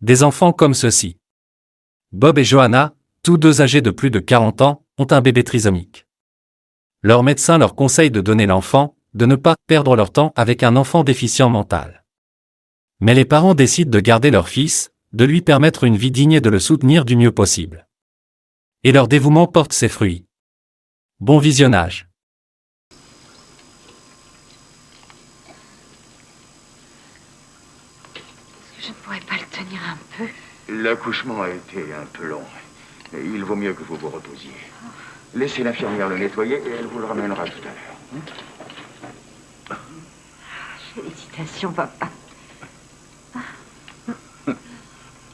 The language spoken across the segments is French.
Des enfants comme ceux-ci. Bob et Johanna, tous deux âgés de plus de 40 ans, ont un bébé trisomique. Leur médecin leur conseille de donner l'enfant, de ne pas perdre leur temps avec un enfant déficient mental. Mais les parents décident de garder leur fils, de lui permettre une vie digne et de le soutenir du mieux possible. Et leur dévouement porte ses fruits. Bon visionnage. Je ne pourrais pas le tenir un peu. L'accouchement a été un peu long. Et il vaut mieux que vous vous reposiez. Laissez l'infirmière le nettoyer et elle vous le ramènera tout à l'heure. Félicitations, papa.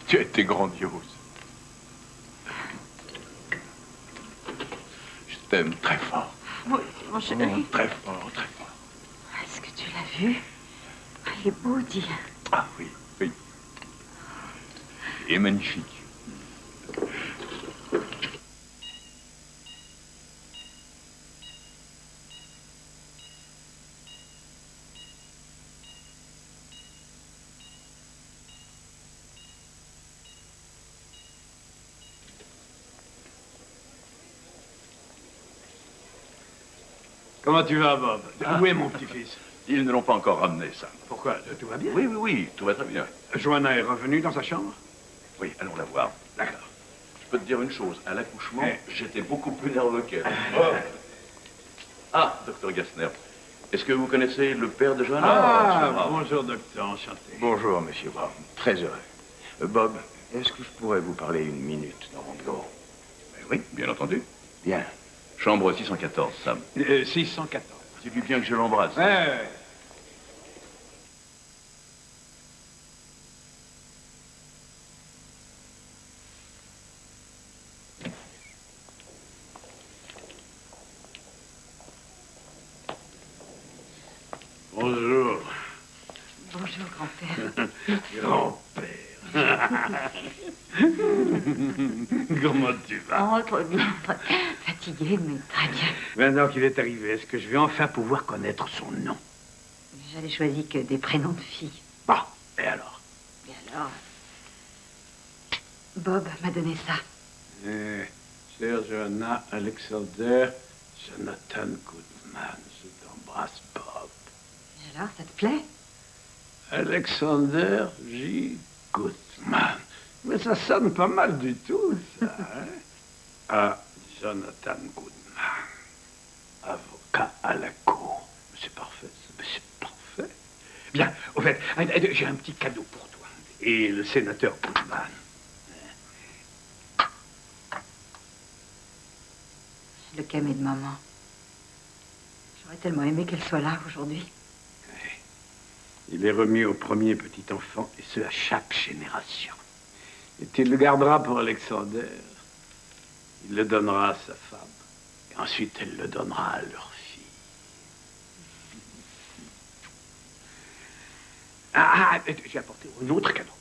Tu as été grandiose. Je t'aime très fort. Moi aussi, mon chéri. Très fort, très fort. Est-ce que tu l'as vu? Il est beau, dis. Ah oui, oui. Il est magnifique. Comment tu vas, Bob? Où est mon petit-fils? Ils ne l'ont pas encore ramené, ça. Pourquoi? Tout va bien? Oui, oui, oui, tout va très bien. Johanna est revenue dans sa chambre? Oui, allons la voir. D'accord. Je peux te dire une chose, à l'accouchement, Eh. j'étais beaucoup plus nerveux qu'elle. Ah, docteur Gassner, est-ce que vous connaissez le père de Johanna? Ah, bonjour, docteur, enchanté. Bonjour, monsieur Brown. Très heureux. Bob, est-ce que je pourrais vous parler une minute dans mon bureau? Oui, bien entendu. Bien. Chambre 614, Sam. 614. Dis-lui bien que je l'embrasse. Ouais. Bonjour. Bonjour, grand-père. Grand-père. Comment tu vas? Oh, très bien. Fatigué, mais très bien. Maintenant qu'il est arrivé, est-ce que je vais enfin pouvoir connaître son nom? J'avais choisi que des prénoms de filles. Bon, et alors? Et alors, Bob m'a donné ça. Cher Johanna Alexander, Jonathan Goodman, je t'embrasse, Bob. Et alors, ça te plaît? Alexander J. Goodman. Mais ça sonne pas mal du tout, ça, hein? Ah, Jonathan Goodman, avocat à la cour. C'est parfait, c'est parfait. Bien, au fait, j'ai un petit cadeau pour toi. Et le sénateur Goodman. Le camé de maman. J'aurais tellement aimé qu'elle soit là aujourd'hui. Il est remis au premier petit enfant, et ce, à chaque génération. Et tu le garderas pour Alexander. Il le donnera à sa femme. Et ensuite, elle le donnera à leur fille. J'ai apporté un autre cadeau.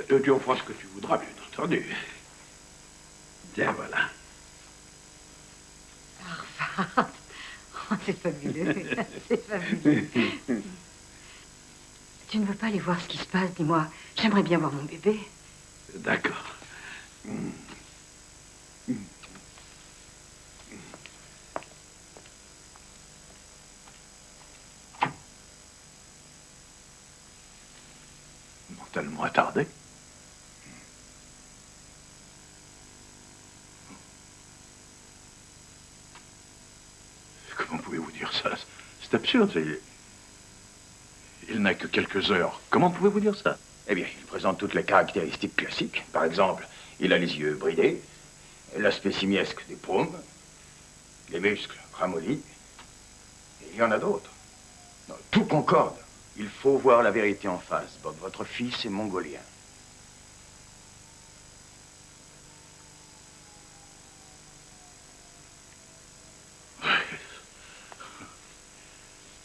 Tu en feras ce que tu voudras, bien entendu. Tiens, voilà. Parfait. Oh, c'est fabuleux. C'est fabuleux. Tu ne veux pas aller voir ce qui se passe, dis-moi. J'aimerais bien voir mon bébé. D'accord. Tellement attardé. Comment pouvez-vous dire ça? C'est absurde. Il n'a que quelques heures. Comment pouvez-vous dire ça? Eh bien, il présente toutes les caractéristiques classiques. Par exemple, il a les yeux bridés, l'aspect simiesque des paumes, les muscles ramollis. Et il y en a d'autres. Non, tout concorde. Il faut voir la vérité en face, Bob. Votre fils est mongolien.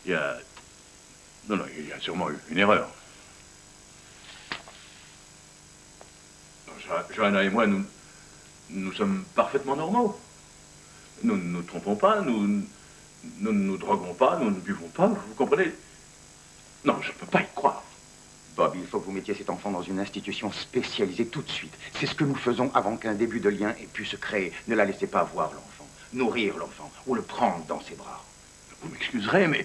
Il y a... Non, il y a sûrement eu une erreur. Johanna et moi, nous sommes parfaitement normaux. Nous ne nous trompons pas, nous ne nous droguons pas, nous ne buvons pas, vous comprenez? Non, je ne peux pas y croire. Bob. Bob, il faut que vous mettiez cet enfant dans une institution spécialisée tout de suite. C'est ce que nous faisons avant qu'un début de lien ait pu se créer. Ne la laissez pas voir l'enfant, nourrir l'enfant ou le prendre dans ses bras. Vous m'excuserez, mais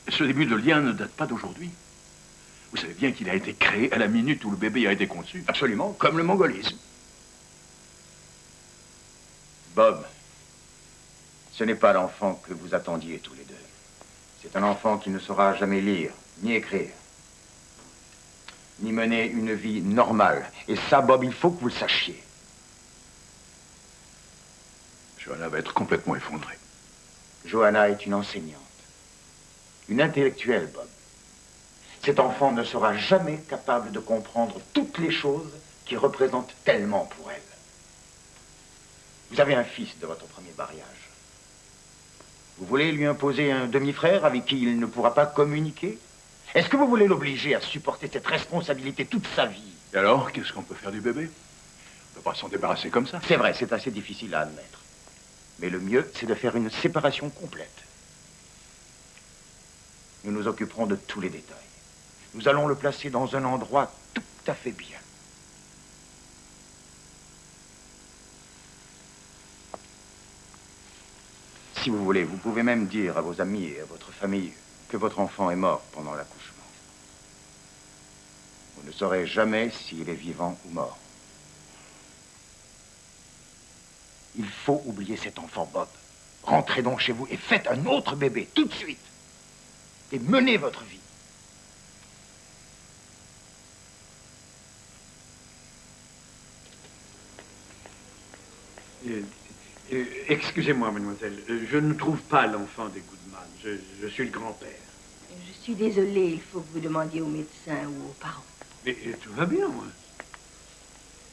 ce début de lien ne date pas d'aujourd'hui. Vous savez bien qu'il a été créé à la minute où le bébé a été conçu. Absolument, comme le mongolisme. Bob, ce n'est pas l'enfant que vous attendiez tous les deux. C'est un enfant qui ne saura jamais lire, ni écrire, ni mener une vie normale. Et ça, Bob, il faut que vous le sachiez. Johanna va être complètement effondrée. Johanna est une enseignante, une intellectuelle, Bob. Cet enfant ne sera jamais capable de comprendre toutes les choses qui représentent tellement pour elle. Vous avez un fils de votre premier mariage. Vous voulez lui imposer un demi-frère avec qui il ne pourra pas communiquer? Est-ce que vous voulez l'obliger à supporter cette responsabilité toute sa vie? Et alors, qu'est-ce qu'on peut faire du bébé? On ne peut pas s'en débarrasser comme ça. C'est vrai, c'est assez difficile à admettre. Mais le mieux, c'est de faire une séparation complète. Nous nous occuperons de tous les détails. Nous allons le placer dans un endroit tout à fait bien. Si vous voulez, vous pouvez même dire à vos amis et à votre famille que votre enfant est mort pendant l'accouchement. Vous ne saurez jamais s'il est vivant ou mort. Il faut oublier cet enfant, Bob. Rentrez donc chez vous et faites un autre bébé, tout de suite. Et menez votre vie. Excusez-moi, mademoiselle, je ne trouve pas l'enfant des Goodman. Je suis le grand-père. Je suis désolée, il faut que vous demandiez au médecin ou aux parents. Mais tout va bien, moi.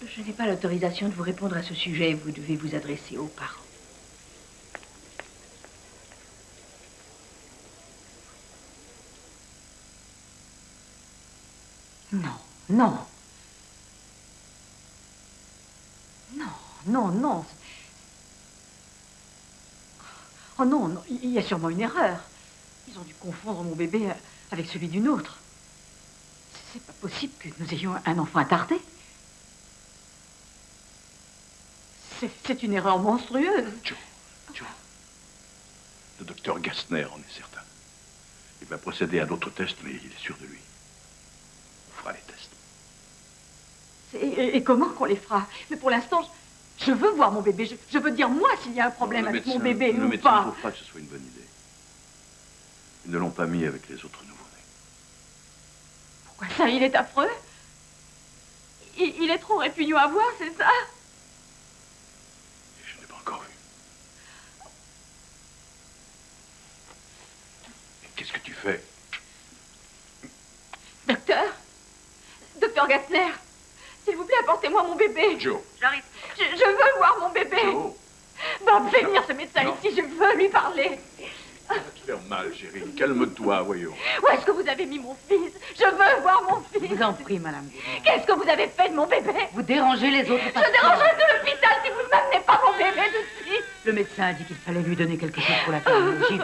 Je n'ai pas l'autorisation de vous répondre à ce sujet. Vous devez vous adresser aux parents. Non, non. Non, non, non. Oh non, non, il y a sûrement une erreur. Ils ont dû confondre mon bébé avec celui d'une autre. C'est pas possible que nous ayons un enfant attardé. C'est une erreur monstrueuse. Joe. Le docteur Gassner en est certain. Il va procéder à d'autres tests, mais il est sûr de lui. On fera les tests. Et comment qu'on les fera? Mais pour l'instant, je veux voir mon bébé. Je veux dire, moi, s'il y a un problème avec mon bébé Le ou médecin ne pas. trouve pas que ce soit une bonne idée. Ils ne l'ont pas mis avec les autres nouveau-nés. Pourquoi ça, il est affreux? Il est trop répugnant à voir, c'est ça? Je n'ai pas encore vu. Qu'est-ce que tu fais? Docteur Gassner, s'il vous plaît, apportez-moi mon bébé. Joe. J'arrive. Je veux voir mon bébé. Joe. Bob, fais venir ce médecin Non. ici, je veux lui parler. Ça va te faire mal, chérie. Calme-toi, voyons. Où est-ce que vous avez mis mon fils? Je veux voir mon fils. Je vous en prie, madame Goodman. Qu'est-ce que vous avez fait de mon bébé? Vous dérangez les autres patients. Je dérangerai tout l'hôpital si vous ne m'amenez pas mon bébé tout de suite. Le médecin a dit qu'il fallait lui donner quelque chose pour la cardiologie.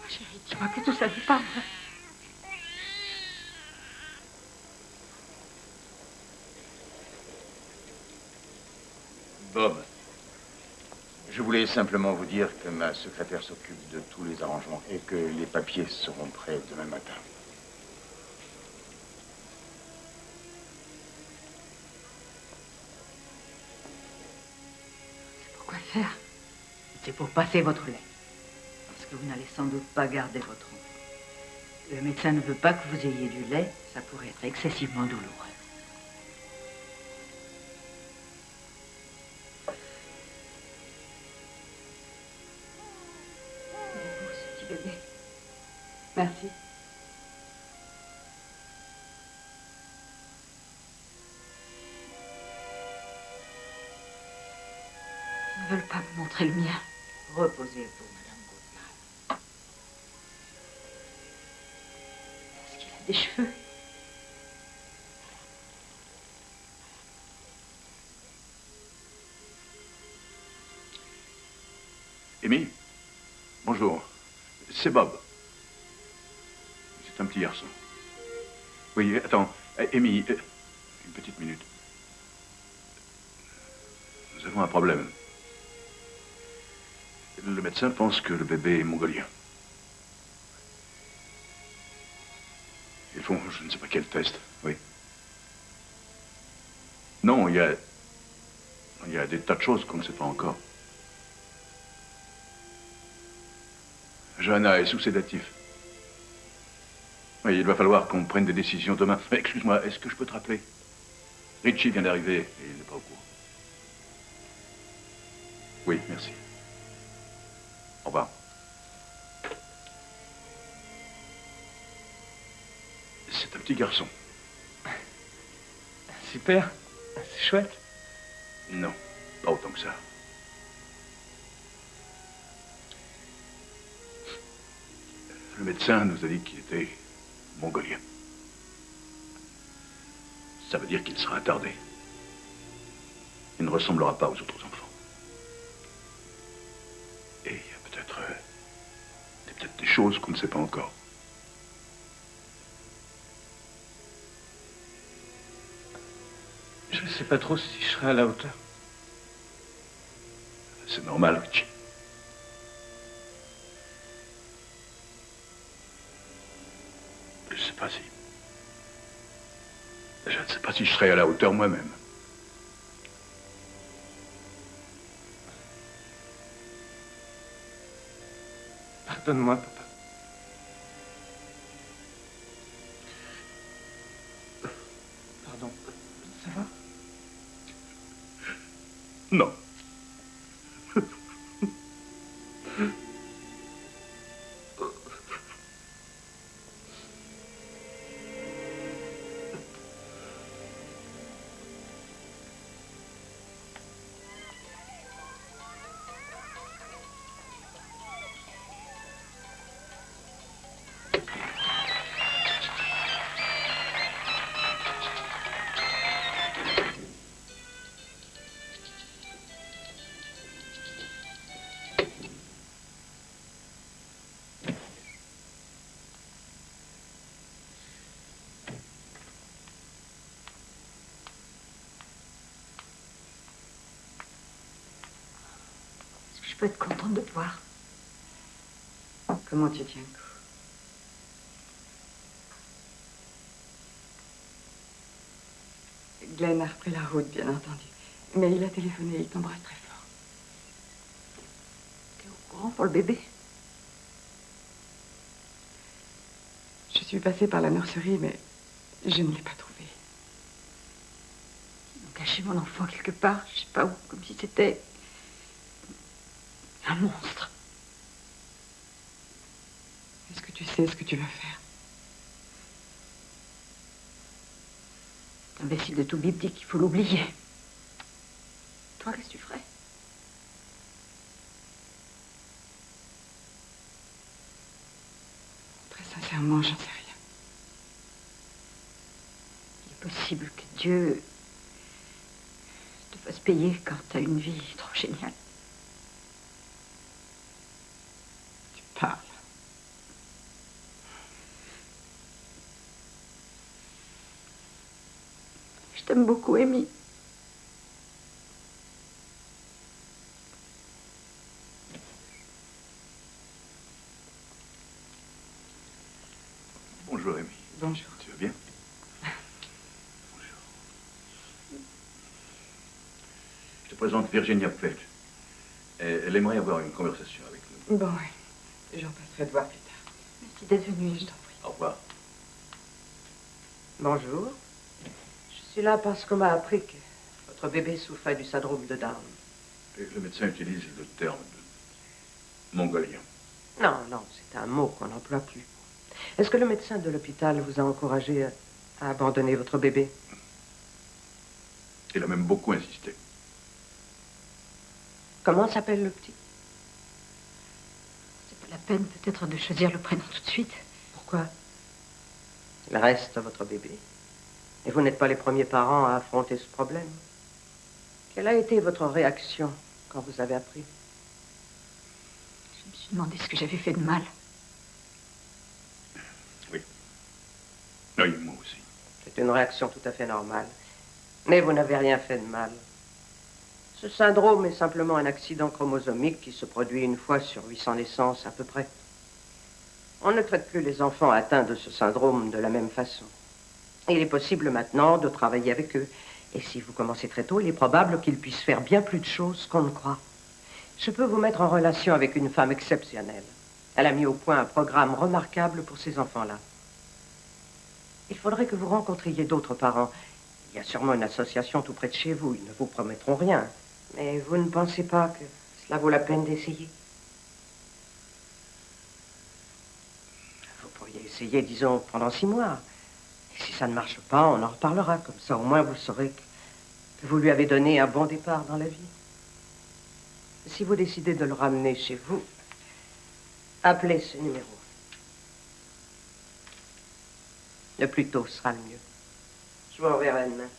Chérie, dis-moi que tout ça n'est pas vrai. Bob, je voulais simplement vous dire que ma secrétaire s'occupe de tous les arrangements et que les papiers seront prêts demain matin. Pourquoi faire? C'est pour passer votre lait. Parce que vous n'allez sans doute pas garder votre enfant. Le médecin ne veut pas que vous ayez du lait, ça pourrait être excessivement douloureux. C'est beau, ce petit bébé. Merci. Ils ne veulent pas me montrer le mien. Reposez-vous, madame Goodman. Est-ce qu'il a des cheveux? Amy, C'est Bob. C'est un petit garçon. Oui, attends. Amy, une petite minute. Nous avons un problème. Le médecin pense que le bébé est mongolien. Ils font je ne sais pas quel test, oui. Non, il y a des tas de choses qu'on ne sait pas encore. Johanna est sous sédatif. Oui, il va falloir qu'on prenne des décisions demain. Excuse-moi, est-ce que je peux te rappeler? Richie vient d'arriver et il n'est pas au courant. Oui, merci. Au revoir. C'est un petit garçon. Super. C'est chouette. Non, pas autant que ça. Le médecin nous a dit qu'il était mongolien. Ça veut dire qu'il sera attardé. Il ne ressemblera pas aux autres enfants. Et il y a peut-être des choses qu'on ne sait pas encore. Je ne sais pas trop si je serai à la hauteur. C'est normal, Richie. Je ne sais pas si... Je ne sais pas si je serai à la hauteur moi-même. Pardonne-moi, papa. Pardon. Ça va? Non. Je peux être contente de te voir. Comment tu tiens le coup? Glenn a repris la route, bien entendu. Mais il a téléphoné, il t'embrasse très fort. T'es au courant pour le bébé? Je suis passée par la nurserie, mais je ne l'ai pas trouvé. Ils ont caché mon enfant quelque part, je sais pas où, comme si c'était un monstre. Est-ce que tu sais ce que tu vas faire? Cet imbécile de Toubib dit qu'il faut l'oublier. Toi, qu'est-ce que tu ferais? Très sincèrement, j'en sais rien. Il est possible que Dieu te fasse payer quand t'as une vie trop géniale. Tu parles. Je t'aime beaucoup, Amy. Bonjour, Amy. Bonjour. Tu vas bien? Bonjour. Je te présente Virginia Page. Elle aimerait avoir une conversation avec nous. Bon, oui. J'en passerai te voir plus tard. Merci d'être venu, je t'en prie. Au revoir. Bonjour. Je suis là parce qu'on m'a appris que votre bébé souffrait du syndrome de Down. Et le médecin utilise le terme de mongolien. Non, non, c'est un mot qu'on n'emploie plus. Est-ce que le médecin de l'hôpital vous a encouragé à abandonner votre bébé? Il a même beaucoup insisté. Comment s'appelle le petit? C'est pas la peine peut-être de choisir le prénom tout de suite. Pourquoi? Il reste votre bébé. Et vous n'êtes pas les premiers parents à affronter ce problème. Quelle a été votre réaction quand vous avez appris? Je me suis demandé ce que j'avais fait de mal. C'est une réaction tout à fait normale. Mais vous n'avez rien fait de mal. Ce syndrome est simplement un accident chromosomique qui se produit une fois sur 800 naissances à peu près. On ne traite plus les enfants atteints de ce syndrome de la même façon. Il est possible maintenant de travailler avec eux. Et si vous commencez très tôt, il est probable qu'ils puissent faire bien plus de choses qu'on ne croit. Je peux vous mettre en relation avec une femme exceptionnelle. Elle a mis au point un programme remarquable pour ces enfants-là. Il faudrait que vous rencontriez d'autres parents. Il y a sûrement une association tout près de chez vous. Ils ne vous promettront rien. Mais vous ne pensez pas que cela vaut la peine d'essayer? Vous pourriez essayer, disons, pendant 6 mois. Et si ça ne marche pas, on en reparlera. Comme ça, au moins, vous saurez que vous lui avez donné un bon départ dans la vie. Si vous décidez de le ramener chez vous, appelez ce numéro. Le plus tôt sera le mieux. Je vous enverrai demain.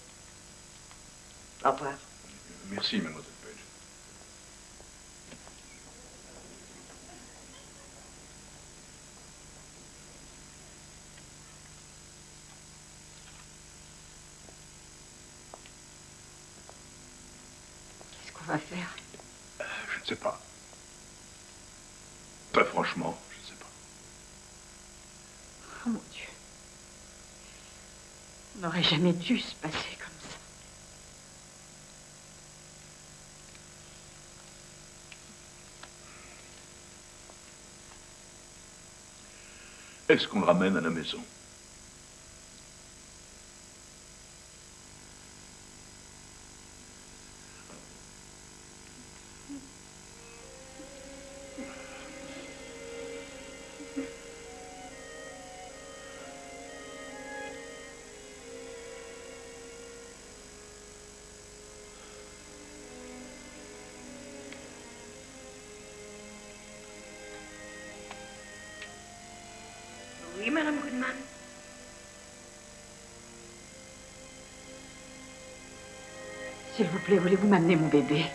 Au revoir. Merci, mademoiselle Page. Qu'est-ce qu'on va faire? Je ne sais pas. Très franchement, je ne sais pas. Oh mon Dieu. On n'aurait jamais dû se passer comme ça. Est-ce qu'on le ramène à la maison? Oui, Madame Goodman. S'il vous plaît, voulez-vous m'amener mon bébé?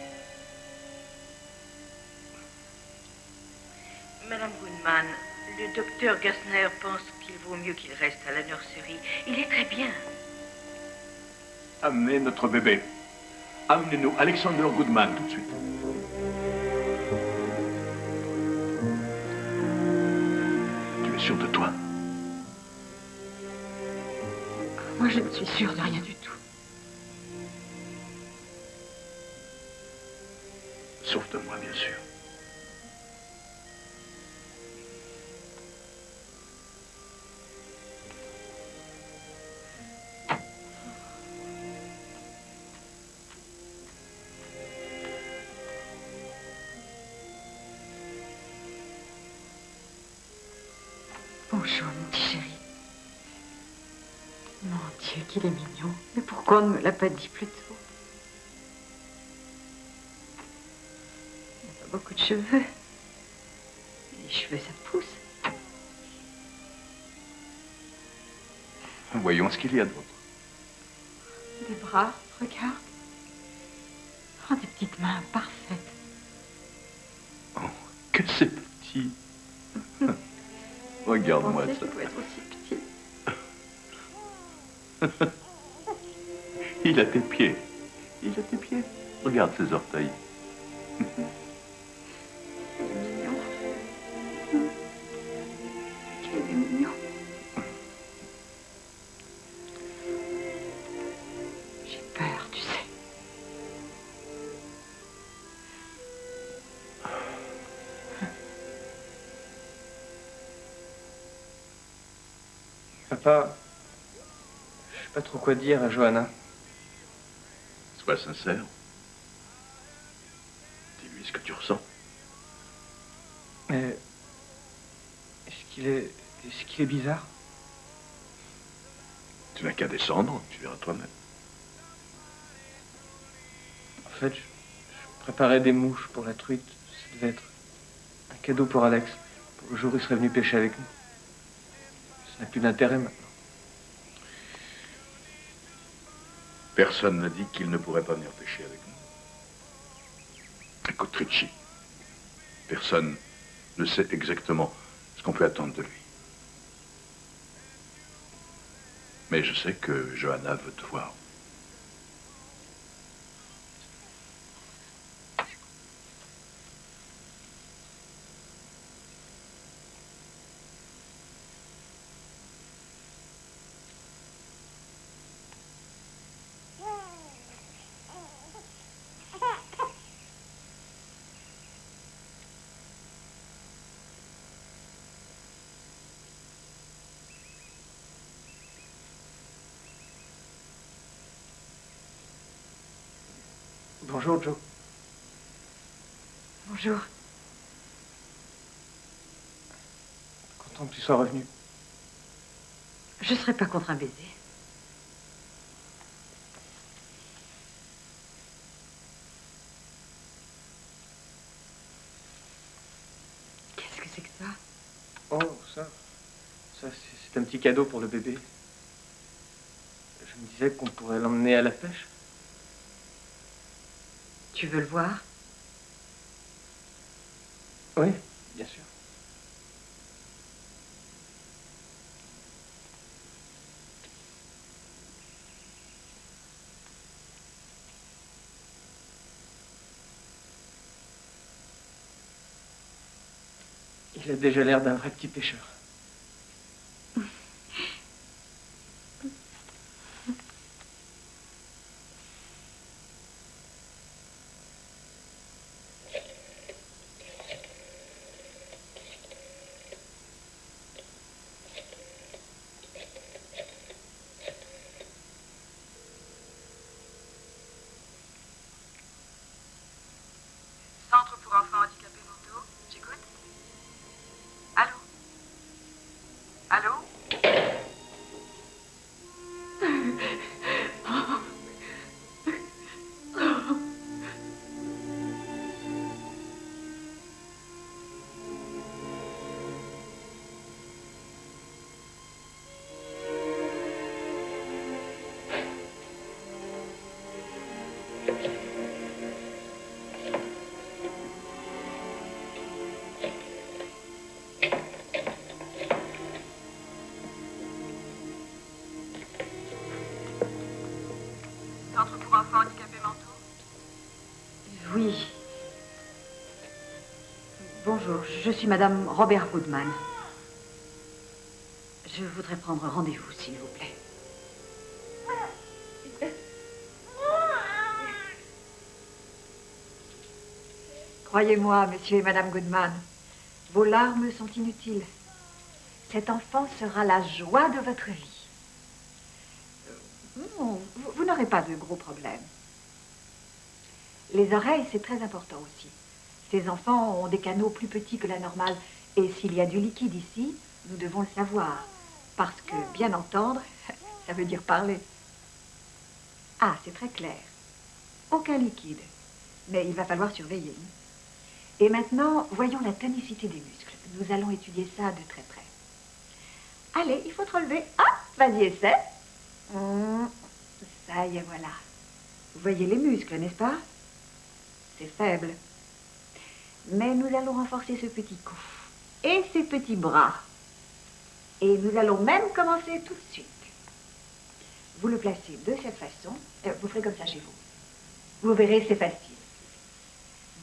Madame Goodman, le docteur Gassner pense qu'il vaut mieux qu'il reste à la nurserie. Il est très bien. Amenez notre bébé. Amenez-nous Alexander Goodman tout de suite. Tu es sûr de toi? Moi, je ne suis sûre de rien du tout. Sauf de moi, bien sûr. Bonjour, mon petit chéri. Mon Dieu, qu'il est mignon. Mais pourquoi on ne me l'a pas dit plus tôt? Il n'a pas beaucoup de cheveux. Les cheveux, ça pousse. Voyons ce qu'il y a d'autre. Des bras, regarde. Oh, des petites mains parfaites. Oh, que c'est petit. Regarde-moi Je ça. pensais qu'il pouvait être aussi petit. Il a tes pieds. Il a tes pieds. Regarde ses orteils. Il est mignon. Il est mignon. J'ai peur, tu sais. Papa, je sais pas trop quoi dire à Johanna. Sois sincère. Dis-lui ce que tu ressens. Mais est-ce qu'il est bizarre? Tu n'as qu'à descendre, tu verras toi-même. En fait, je préparais des mouches pour la truite. Ça devait être un cadeau pour Alex, pour le jour où il serait venu pêcher avec nous. Ça n'a plus d'intérêt maintenant. Personne n'a dit qu'il ne pourrait pas venir pêcher avec nous. Écoute, Richie, personne ne sait exactement ce qu'on peut attendre de lui. Mais je sais que Johanna veut te voir. Bonjour, Joe. Bonjour. Content que tu sois revenu. Je serais pas contre un baiser. Qu'est-ce que c'est que ça? Oh, c'est un petit cadeau pour le bébé. Je me disais qu'on pourrait l'emmener à la pêche. Tu veux le voir? Oui, bien sûr. Il a déjà l'air d'un vrai petit pêcheur. Centre pour enfants handicapés mentaux, j'écoute. Allô? Allô? Centre pour enfants handicapés mentaux? Oui. Bonjour, je suis Madame Robert Goodman. Je voudrais prendre rendez-vous, s'il vous plaît. Croyez-moi, monsieur et madame Goodman, vos larmes sont inutiles. Cet enfant sera la joie de votre vie. Non, vous n'aurez pas de gros problèmes. Les oreilles, c'est très important aussi. Ces enfants ont des canaux plus petits que la normale. Et s'il y a du liquide ici, nous devons le savoir. Parce que bien entendre, ça veut dire parler. Ah, c'est très clair. Aucun liquide. Mais il va falloir surveiller. Et maintenant, voyons la tonicité des muscles. Nous allons étudier ça de très près. Allez, il faut te relever. Ah, vas-y, essaie. Ça y est, voilà. Vous voyez les muscles, n'est-ce pas? C'est faible. Mais nous allons renforcer ce petit cou. Et ces petits bras. Et nous allons même commencer tout de suite. Vous le placez de cette façon. Vous ferez comme ça chez vous. Vous verrez, c'est facile.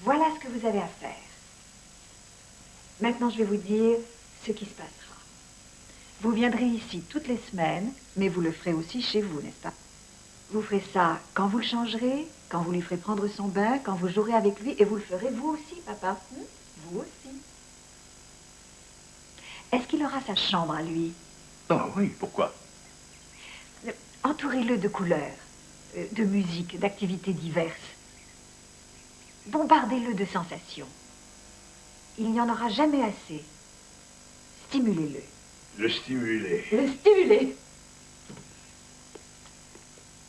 Voilà ce que vous avez à faire. Maintenant, je vais vous dire ce qui se passera. Vous viendrez ici toutes les semaines, mais vous le ferez aussi chez vous, n'est-ce pas? Vous ferez ça quand vous le changerez, quand vous lui ferez prendre son bain, quand vous jouerez avec lui, et vous le ferez vous aussi, papa. Vous aussi. Est-ce qu'il aura sa chambre à lui? Ah oui, pourquoi? Entourez-le de couleurs, de musique, d'activités diverses. Bombardez-le de sensations. Il n'y en aura jamais assez. Stimulez-le. Le stimuler. Le stimuler.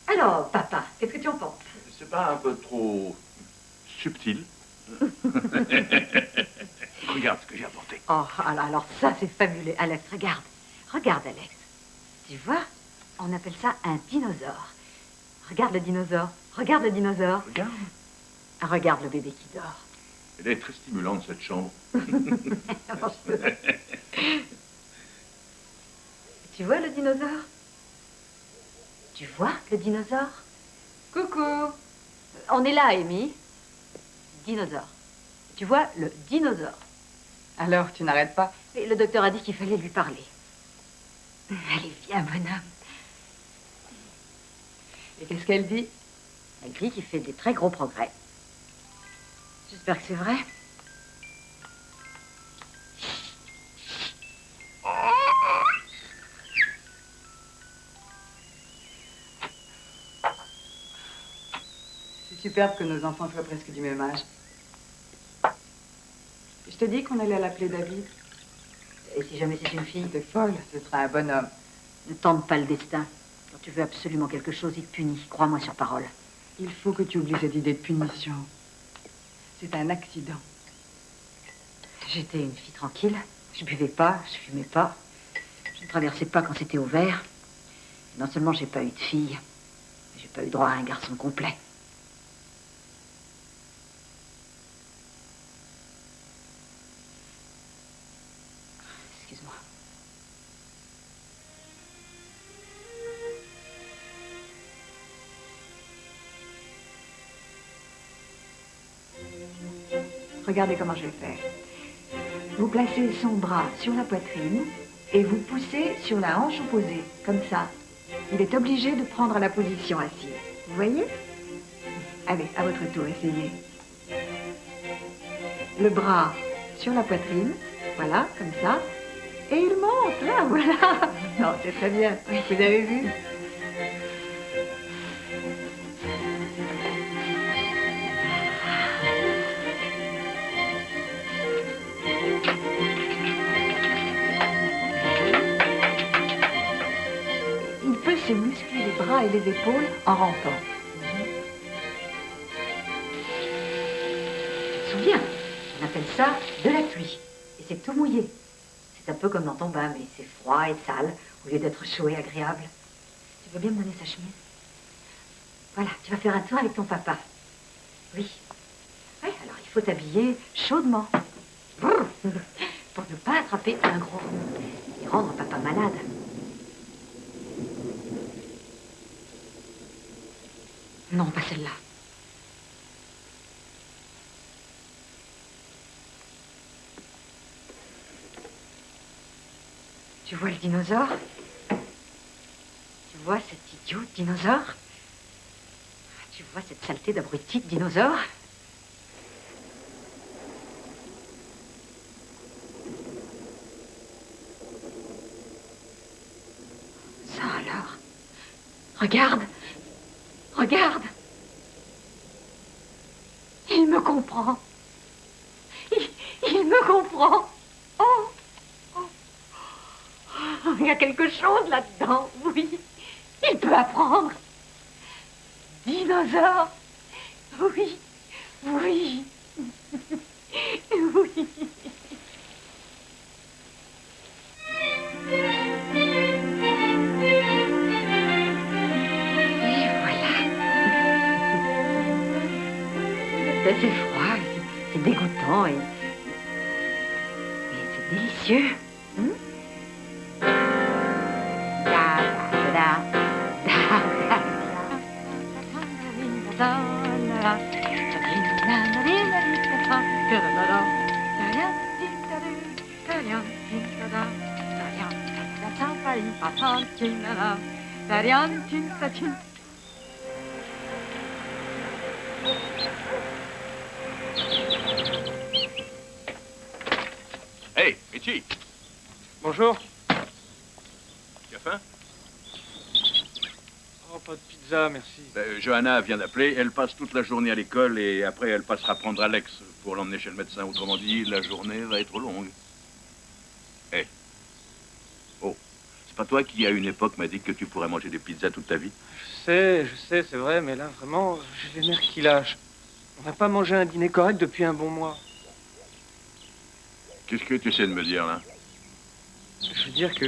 Alors, papa, qu'est-ce que tu en penses? C'est pas un peu trop subtil? Regarde ce que j'ai apporté. Oh, alors ça, c'est fabuleux. Alex, regarde. Regarde, Alex. Tu vois, on appelle ça un dinosaure. Regarde le dinosaure. Regarde le dinosaure. Regarde. Regarde le bébé qui dort. Elle est très stimulante, cette chambre. Tu vois le dinosaure? Tu vois le dinosaure? Coucou. On est là, Amy. Dinosaure. Tu vois le dinosaure. Alors, tu n'arrêtes pas? Et le docteur a dit qu'il fallait lui parler. Allez, viens, bonhomme. Et qu'est-ce qu'elle dit? Elle dit qu'il fait des très gros progrès. J'espère que c'est vrai. C'est superbe que nos enfants soient presque du même âge. Je te dis qu'on allait l'appeler David. Et si jamais c'est une fille? T'es folle, ce sera un bonhomme. Ne tente pas le destin. Quand tu veux absolument quelque chose, il te punit. Crois-moi sur parole. Il faut que tu oublies cette idée de punition. C'est un accident. J'étais une fille tranquille. Je buvais pas, je fumais pas. Je ne traversais pas quand c'était ouvert. Non seulement j'ai pas eu de fille, mais j'ai pas eu droit à un garçon complet. Excuse-moi. Regardez comment je vais faire. Vous placez son bras sur la poitrine et vous poussez sur la hanche opposée, comme ça. Il est obligé de prendre la position assise. Vous voyez? Allez, à votre tour, essayez. Le bras sur la poitrine, voilà, comme ça. Et il monte, là, voilà. Non, c'est très bien. Vous avez vu? Il peut se muscler les bras et les épaules en rampant. Tu te souviens? On appelle ça de la pluie. Et c'est tout mouillé. C'est un peu comme dans ton bain, mais c'est froid et sale, au lieu d'être chaud et agréable. Tu veux bien me donner sa chemise? Voilà, tu vas faire un tour avec ton papa. Oui. Oui, alors il faut t'habiller chaudement. Brrr. Pour ne pas attraper un gros rhume et rendre papa malade. Non, pas celle-là. Tu vois le dinosaure? Tu vois cet idiot de dinosaure? Tu vois cette saleté d'abruti de dinosaure? Ça alors? Regarde! Regarde! Il me comprend. Il me comprend. Oh! Il y a quelque chose là-dedans, oui. Il peut apprendre. Dinosaure. Oui. Oui. Oui. Et voilà. C'est froid, c'est dégoûtant et c'est délicieux. Hey, Richie, Bonjour. tu as faim? Oh, pas de pizza, merci. Johanna vient d'appeler, elle passe toute la journée à l'école et après elle passera prendre Alex pour l'emmener chez le médecin. Autrement dit, la journée va être longue. Hey. Oh, c'est pas toi qui à une époque m'a dit que tu pourrais manger des pizzas toute ta vie? Je sais, c'est vrai, mais là, vraiment, j'ai les nerfs qui lâchent. On n'a pas mangé un dîner correct depuis un bon mois. Qu'est-ce que tu essaies de me dire, là? Je veux dire que,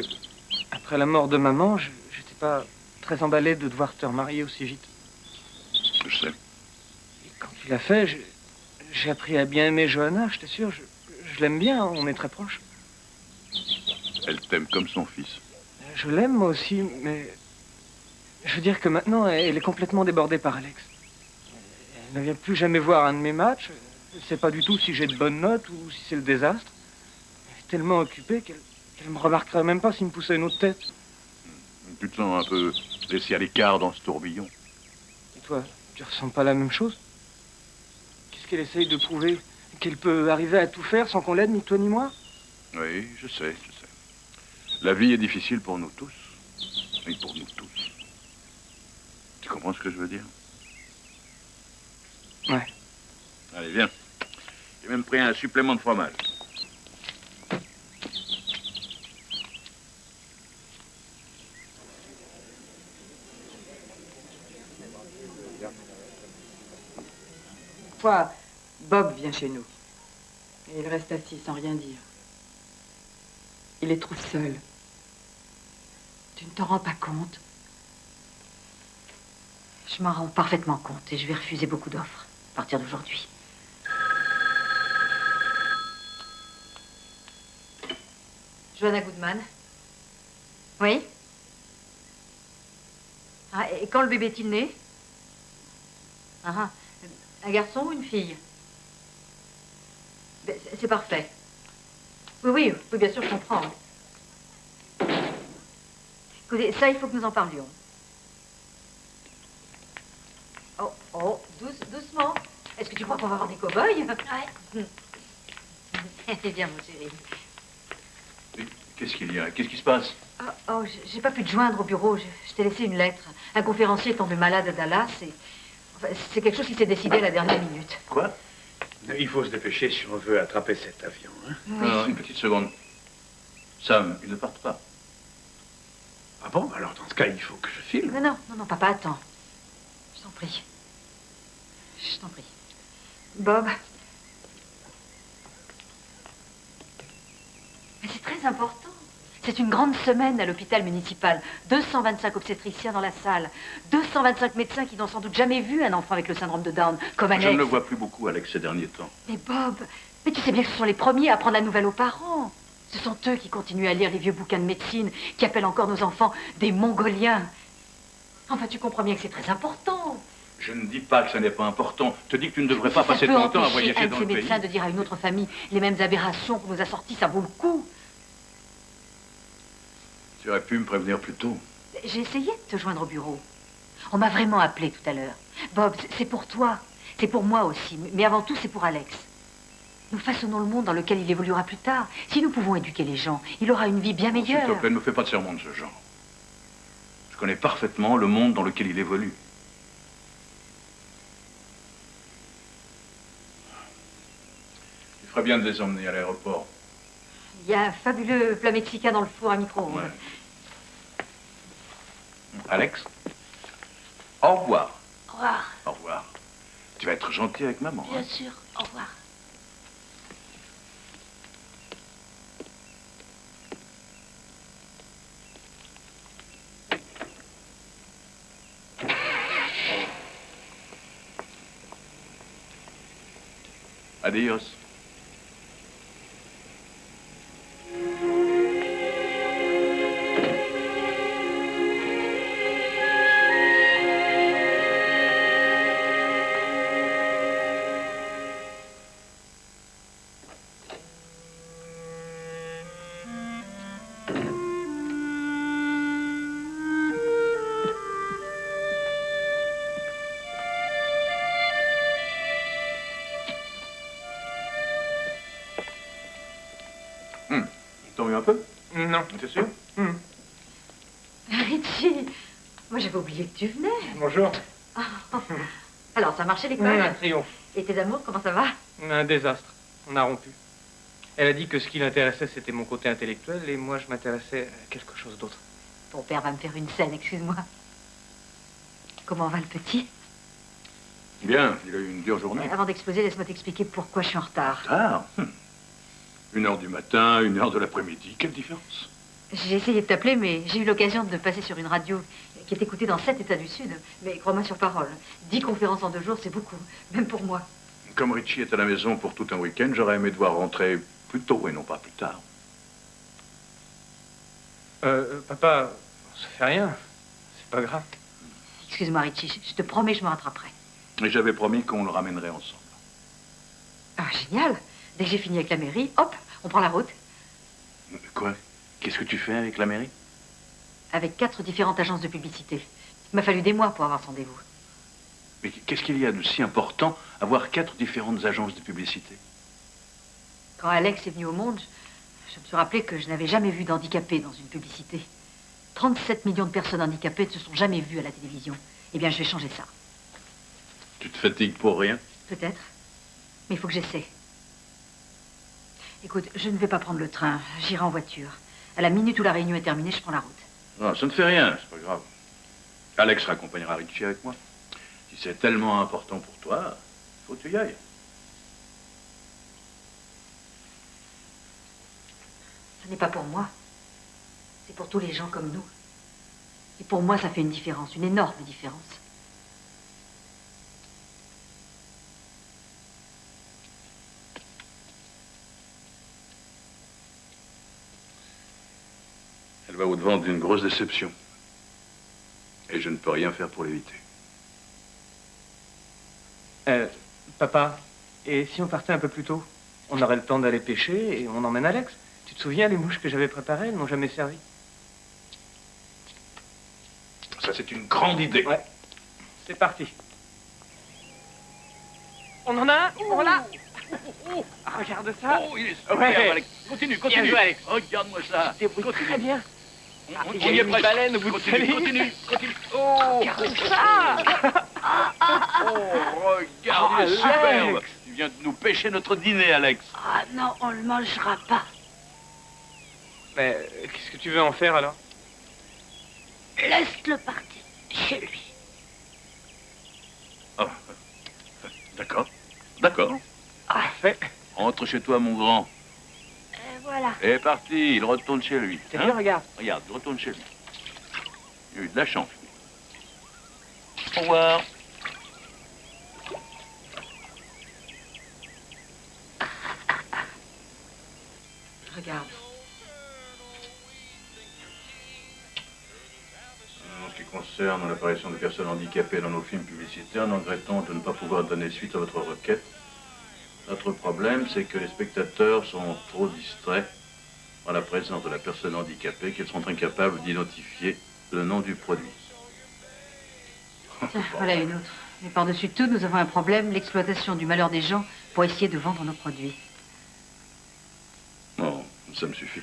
après la mort de maman, j'étais pas très emballé de devoir te remarier aussi vite. Je sais. Et quand tu l'as fait, j'ai appris à bien aimer Johanna, je t'assure. Je l'aime bien, on est très proches. Elle t'aime comme son fils. Je l'aime, moi aussi, mais Je veux dire que maintenant, elle est complètement débordée par Alex. Elle ne vient plus jamais voir un de mes matchs. Elle ne sait pas du tout si j'ai de bonnes notes ou si c'est le désastre. Elle est tellement occupée qu'elle ne me remarquerait même pas s'il me poussait une autre tête. Tu te sens un peu laissé à l'écart dans ce tourbillon. Et toi, tu ressens pas la même chose? Qu'est-ce qu'elle essaye de prouver? Qu'elle peut arriver à tout faire sans qu'on l'aide, ni toi ni moi? Oui, je sais. La vie est difficile pour nous tous. Et pour nous tous. Tu comprends ce que je veux dire? Ouais. Allez, viens. J'ai même pris un supplément de fromage. Fois, Bob vient chez nous. Et il reste assis sans rien dire. Il les trouve seul. Tu ne t'en rends pas compte? Je m'en rends parfaitement compte et je vais refuser beaucoup d'offres à partir d'aujourd'hui. Joanna Goodman. Oui? Ah, et quand le bébé est-il né? Ah, un garçon ou une fille? Ben, c'est parfait. Oui, bien sûr, je comprends. Écoutez, ça, il faut que nous en parlions. Oh, doucement. Est-ce que tu crois qu'on va avoir des cow-boys? Ouais. Eh bien, mon chéri. Qu'est-ce qu'il y a? Qu'est-ce qui se passe? J'ai pas pu te joindre au bureau. Je t'ai laissé une lettre. Un conférencier est tombé malade à Dallas et... Enfin, c'est quelque chose qui s'est décidé à la dernière minute. Quoi? Il faut se dépêcher si on veut attraper cet avion. Hein? Oui. Alors, une petite seconde. Sam, ils ne partent pas. Ah bon? Alors, dans ce cas, il faut que je filme. Non, papa, attends. Je t'en prie. Je t'en prie. Bob. Mais c'est très important. C'est une grande semaine à l'hôpital municipal. 225 obstétriciens dans la salle. 225 médecins qui n'ont sans doute jamais vu un enfant avec le syndrome de Down, comme Alex. Je ne le vois plus beaucoup, Alex, ces derniers temps. Mais Bob, mais tu sais bien que ce sont les premiers à apprendre la nouvelle aux parents. Ce sont eux qui continuent à lire les vieux bouquins de médecine, qui appellent encore nos enfants des Mongoliens. Enfin, tu comprends bien que c'est très important. Je ne dis pas que ce n'est pas important. Je te dis que tu ne devrais pas passer ton temps à voyager un dans de ces le pays. médecins de dire à une autre famille les mêmes aberrations qu'on nous a sorties, ça vaut le coup. Tu aurais pu me prévenir plus tôt. J'ai essayé de te joindre au bureau. On m'a vraiment appelé tout à l'heure. Bob, c'est pour toi. C'est pour moi aussi. Mais avant tout, c'est pour Alex. Nous façonnons le monde dans lequel il évoluera plus tard. Si nous pouvons éduquer les gens, il aura une vie bien meilleure. S'il te plaît, ne me fais pas de sermons de ce genre. Je connais parfaitement le monde dans lequel il évolue. Il ferait bien de les emmener à l'aéroport. Il y a un fabuleux plat mexicain dans le four à micro-ondes. Ouais. Alex, au revoir. Au revoir. Au revoir. Tu vas être gentil avec maman. Bien Hein? sûr, au revoir. Adios. T'en veux un peu? Non. T'es sûr? Richie, moi j'avais oublié que tu venais. Bonjour. Alors, ça a marché l'école? Un triomphe. Et tes amours, comment ça va? Un désastre. On a rompu. Elle a dit que ce qui l'intéressait, c'était mon côté intellectuel, et moi, je m'intéressais à quelque chose d'autre. Ton père va me faire une scène, excuse-moi. Comment va le petit? Bien, il a eu une dure journée. Avant d'exploser, laisse-moi t'expliquer pourquoi je suis en retard. Ah, 1h du matin, 1h de l'après-midi, quelle différence? J'ai essayé de t'appeler, mais j'ai eu l'occasion de passer sur une radio qui est écoutée dans 7 États du Sud. Mais crois-moi sur parole, 10 conférences en 2 jours, c'est beaucoup, même pour moi. Comme Richie est à la maison pour tout un week-end, j'aurais aimé devoir rentrer plus tôt et non pas plus tard. Papa, ça fait rien. C'est pas grave. Excuse-moi, Richie, je te promets, je me rattraperai. Et j'avais promis qu'on le ramènerait ensemble. Ah, génial. Dès que j'ai fini avec la mairie, hop, on prend la route. Quoi? Qu'est-ce que tu fais avec la mairie? Avec 4 différentes agences de publicité. Il m'a fallu des mois pour avoir ce rendez-vous. Mais qu'est-ce qu'il y a de si important à avoir 4 différentes agences de publicité? Quand Alex est venu au monde, je me suis rappelé que je n'avais jamais vu d'handicapés dans une publicité. 37 millions de personnes handicapées ne se sont jamais vues à la télévision. Eh bien, je vais changer ça. Tu te fatigues pour rien? Peut-être. Mais il faut que j'essaie. Écoute, je ne vais pas prendre le train. J'irai en voiture. À la minute où la réunion est terminée, je prends la route. Non, ça ne fait rien, c'est pas grave. Alex raccompagnera Richie avec moi. Si c'est tellement important pour toi, il faut que tu y ailles. Ce n'est pas pour moi. C'est pour tous les gens comme nous. Et pour moi, ça fait une différence, une énorme différence. Elle va au-devant d'une grosse déception. Et je ne peux rien faire pour l'éviter. Papa, et si on partait un peu plus tôt? On aurait le temps d'aller pêcher et on emmène Alex. Tu te souviens, les mouches que j'avais préparées, elles n'ont jamais servi. Ça, c'est une grande idée. Ouais. C'est parti. On en a un? On l'a. Ah, regarde ça. Oh, il est superbe, Ouais. Alex. Continue, Bien continue. joué, Alex. Regarde-moi ça. Débrouille très bien. On il y a y est une presque. baleine au bout de sa Continue, ligne. continue, continue. Oh, Regarde ça. oh, regarde, il est Alex. superbe. Tu viens de nous pêcher notre dîner, Alex. Ah non, on le mangera pas. Mais qu'est-ce que tu veux en faire alors? Laisse-le partir chez lui. Oh. D'accord, d'accord. Parfait. Rentre chez toi, mon grand. Voilà. Et parti, il retourne chez lui. T'as vu, regarde. Regarde, il retourne chez lui. Il a eu de la chance. Au revoir. Regarde. En ce qui concerne l'apparition de personnes handicapées dans nos films publicitaires, nous regrettons de ne pas pouvoir donner suite à votre requête. Notre problème, c'est que les spectateurs sont trop distraits par la présence de la personne handicapée qu'ils sont incapables d'identifier le nom du produit. Tiens, voilà une autre. Mais par-dessus tout, nous avons un problème, l'exploitation du malheur des gens pour essayer de vendre nos produits. Non, ça me suffit.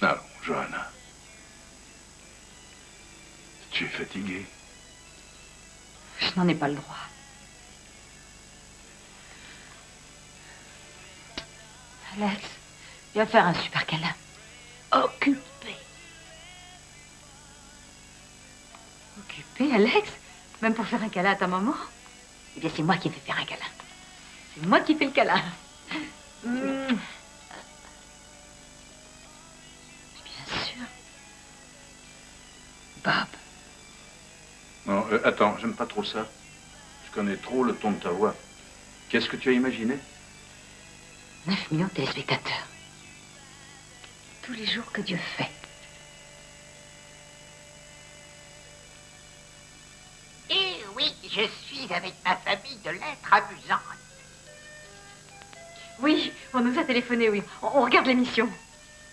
Allons, Johanna. Tu es fatiguée. Je n'en ai pas le droit. Alex, viens faire un super câlin. Occupé. Occupé, Alex? Même pour faire un câlin à ta maman? Eh bien, c'est moi qui vais faire un câlin. C'est moi qui fais le câlin. Bien sûr. Bob. Non, attends, j'aime pas trop ça. Je connais trop le ton de ta voix. Qu'est-ce que tu as imaginé? 9 millions de téléspectateurs. Tous les jours que Dieu fait. Eh oui, je suis avec ma famille de l'être amusante. Oui, on nous a téléphoné, oui. On regarde l'émission.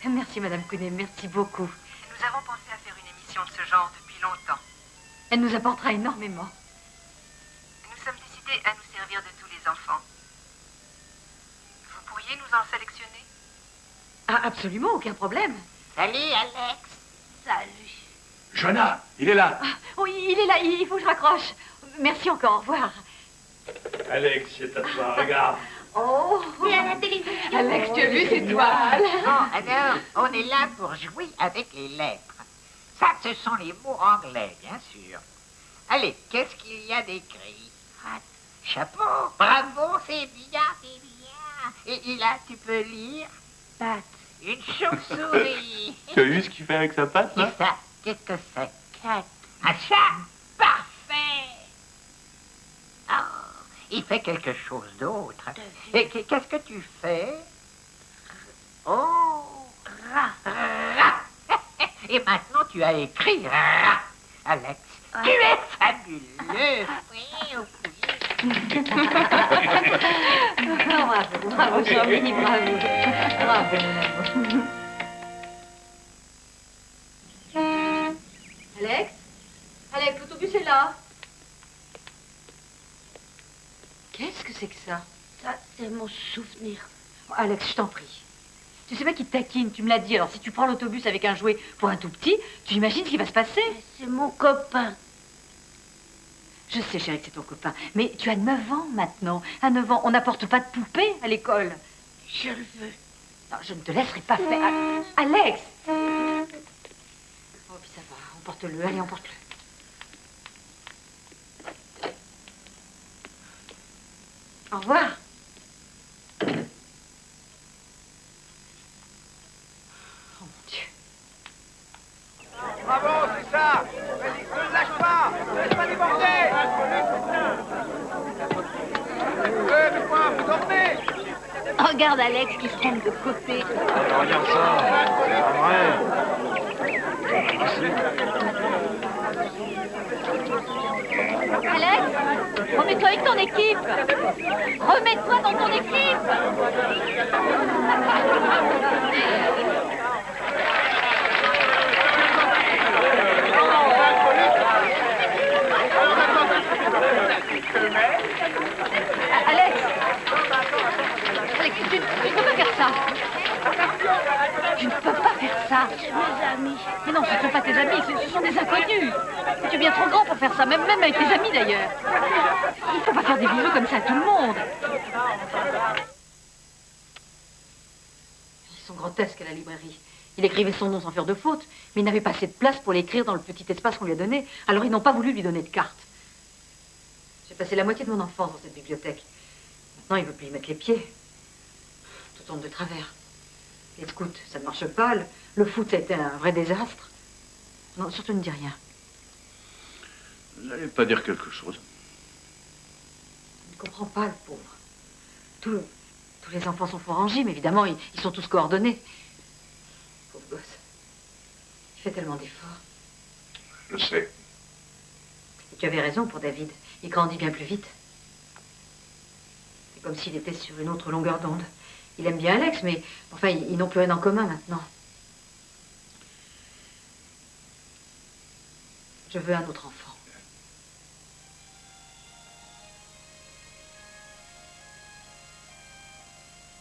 Merci, Madame Kounet, merci beaucoup. Nous avons pensé à faire une émission de ce genre depuis longtemps. Elle nous apportera énormément. Nous sommes décidés à nous servir de tous les enfants. Vous pourriez nous en sélectionner? Ah, absolument, aucun problème. Salut, Alex. Salut. Johanna, il est là. Ah, oui, il est là, il faut que je raccroche. Merci encore, au revoir. Alex, c'est à toi, regarde. Oh, Et à la télévision. Alex, tu as vu ces toiles? Bon, alors, on est là pour jouer avec les lettres. Ça, ce sont les mots anglais, bien sûr. Allez, qu'est-ce qu'il y a d'écrit? Chapeau, bravo, c'est bien, c'est bien. Et là, tu peux lire? Patte. Une chauve-souris. Tu as vu ce qu'il fait avec sa patte, Et là? ça, qu'est-ce que c'est? Cat. Un chat? Parfait. Oh, il fait quelque chose d'autre. Et qu'est-ce que tu fais? Oh, Et maintenant, tu as écrit. Ah, Alex, tu es fabuleux. Oui, oui. Bravo, bravo, Jean-Mini, bravo. Bravo, mon amour. Alex? Alex, l'autobus est là. Qu'est-ce que c'est que ça? Ça, c'est mon souvenir. Oh, Alex, je t'en prie. Tu sais pas qui te taquine, tu me l'as dit. Alors, si tu prends l'autobus avec un jouet pour un tout petit, tu imagines ce qui va se passer? C'est mon copain. Je sais, chérie, que c'est ton copain. Mais tu as 9 ans maintenant. À 9 ans, on n'apporte pas de poupée à l'école. Je le veux. Non, je ne te laisserai pas faire. Alex! Oh, puis ça va, emporte-le. Allez, emporte-le. Au revoir. Oh, mon Dieu. Bravo, c'est ça. Vas-y, ne lâche pas. Ne laisse pas déborder. Mais quoi, vous dormez? Regarde Alex qui se trompe de côté. Regarde ça, c'est pas vrai. Alex, remets-toi avec ton équipe. Remets-toi dans ton équipe. Alex! Alex, tu ne peux pas faire ça. Tu ne peux pas faire ça. C'est mes amis. Mais non, ce ne sont pas tes amis, ce sont des inconnus. Tu es bien trop grand pour faire ça, même avec tes amis d'ailleurs. Il ne faut pas faire des bisous comme ça à tout le monde. Ils sont grotesques à la librairie. Il écrivait son nom sans faire de faute, mais il n'avait pas assez de place pour l'écrire dans le petit espace qu'on lui a donné. Alors ils n'ont pas voulu lui donner de carte. J'ai passé la moitié de mon enfance dans cette bibliothèque. Maintenant, il ne veut plus y mettre les pieds. Tout tombe de travers. Les scouts, ça ne marche pas. Le foot, ça a été un vrai désastre. Non, surtout ne dis rien. Vous n'allez pas dire quelque chose? Il ne comprend pas, le pauvre. Tous les enfants sont fort en gym, évidemment. Ils sont tous coordonnés. Pauvre gosse. Il fait tellement d'efforts. Je sais. Et tu avais raison pour David. Il grandit bien plus vite. C'est comme s'il était sur une autre longueur d'onde. Il aime bien Alex, mais enfin, ils n'ont plus rien en commun maintenant. Je veux un autre enfant.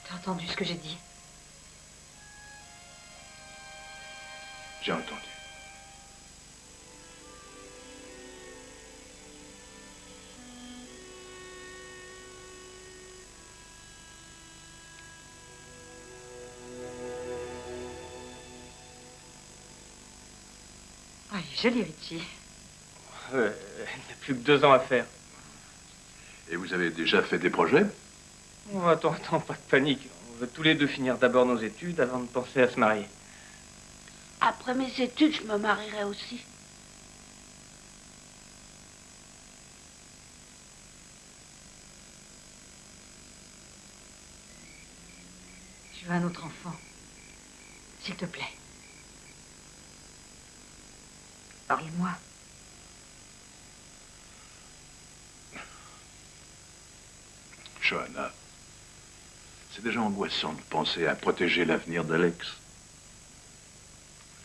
T'as entendu ce que j'ai dit? J'ai entendu. Ah, il est joli, Richie. Elle n'a plus que 2 ans à faire. Et vous avez déjà fait des projets? Oh, attends, pas de panique. On veut tous les deux finir d'abord nos études avant de penser à se marier. Après mes études, je me marierai aussi. Je veux un autre enfant. S'il te plaît. Parle-moi. Johanna, c'est déjà angoissant de penser à protéger l'avenir d'Alex.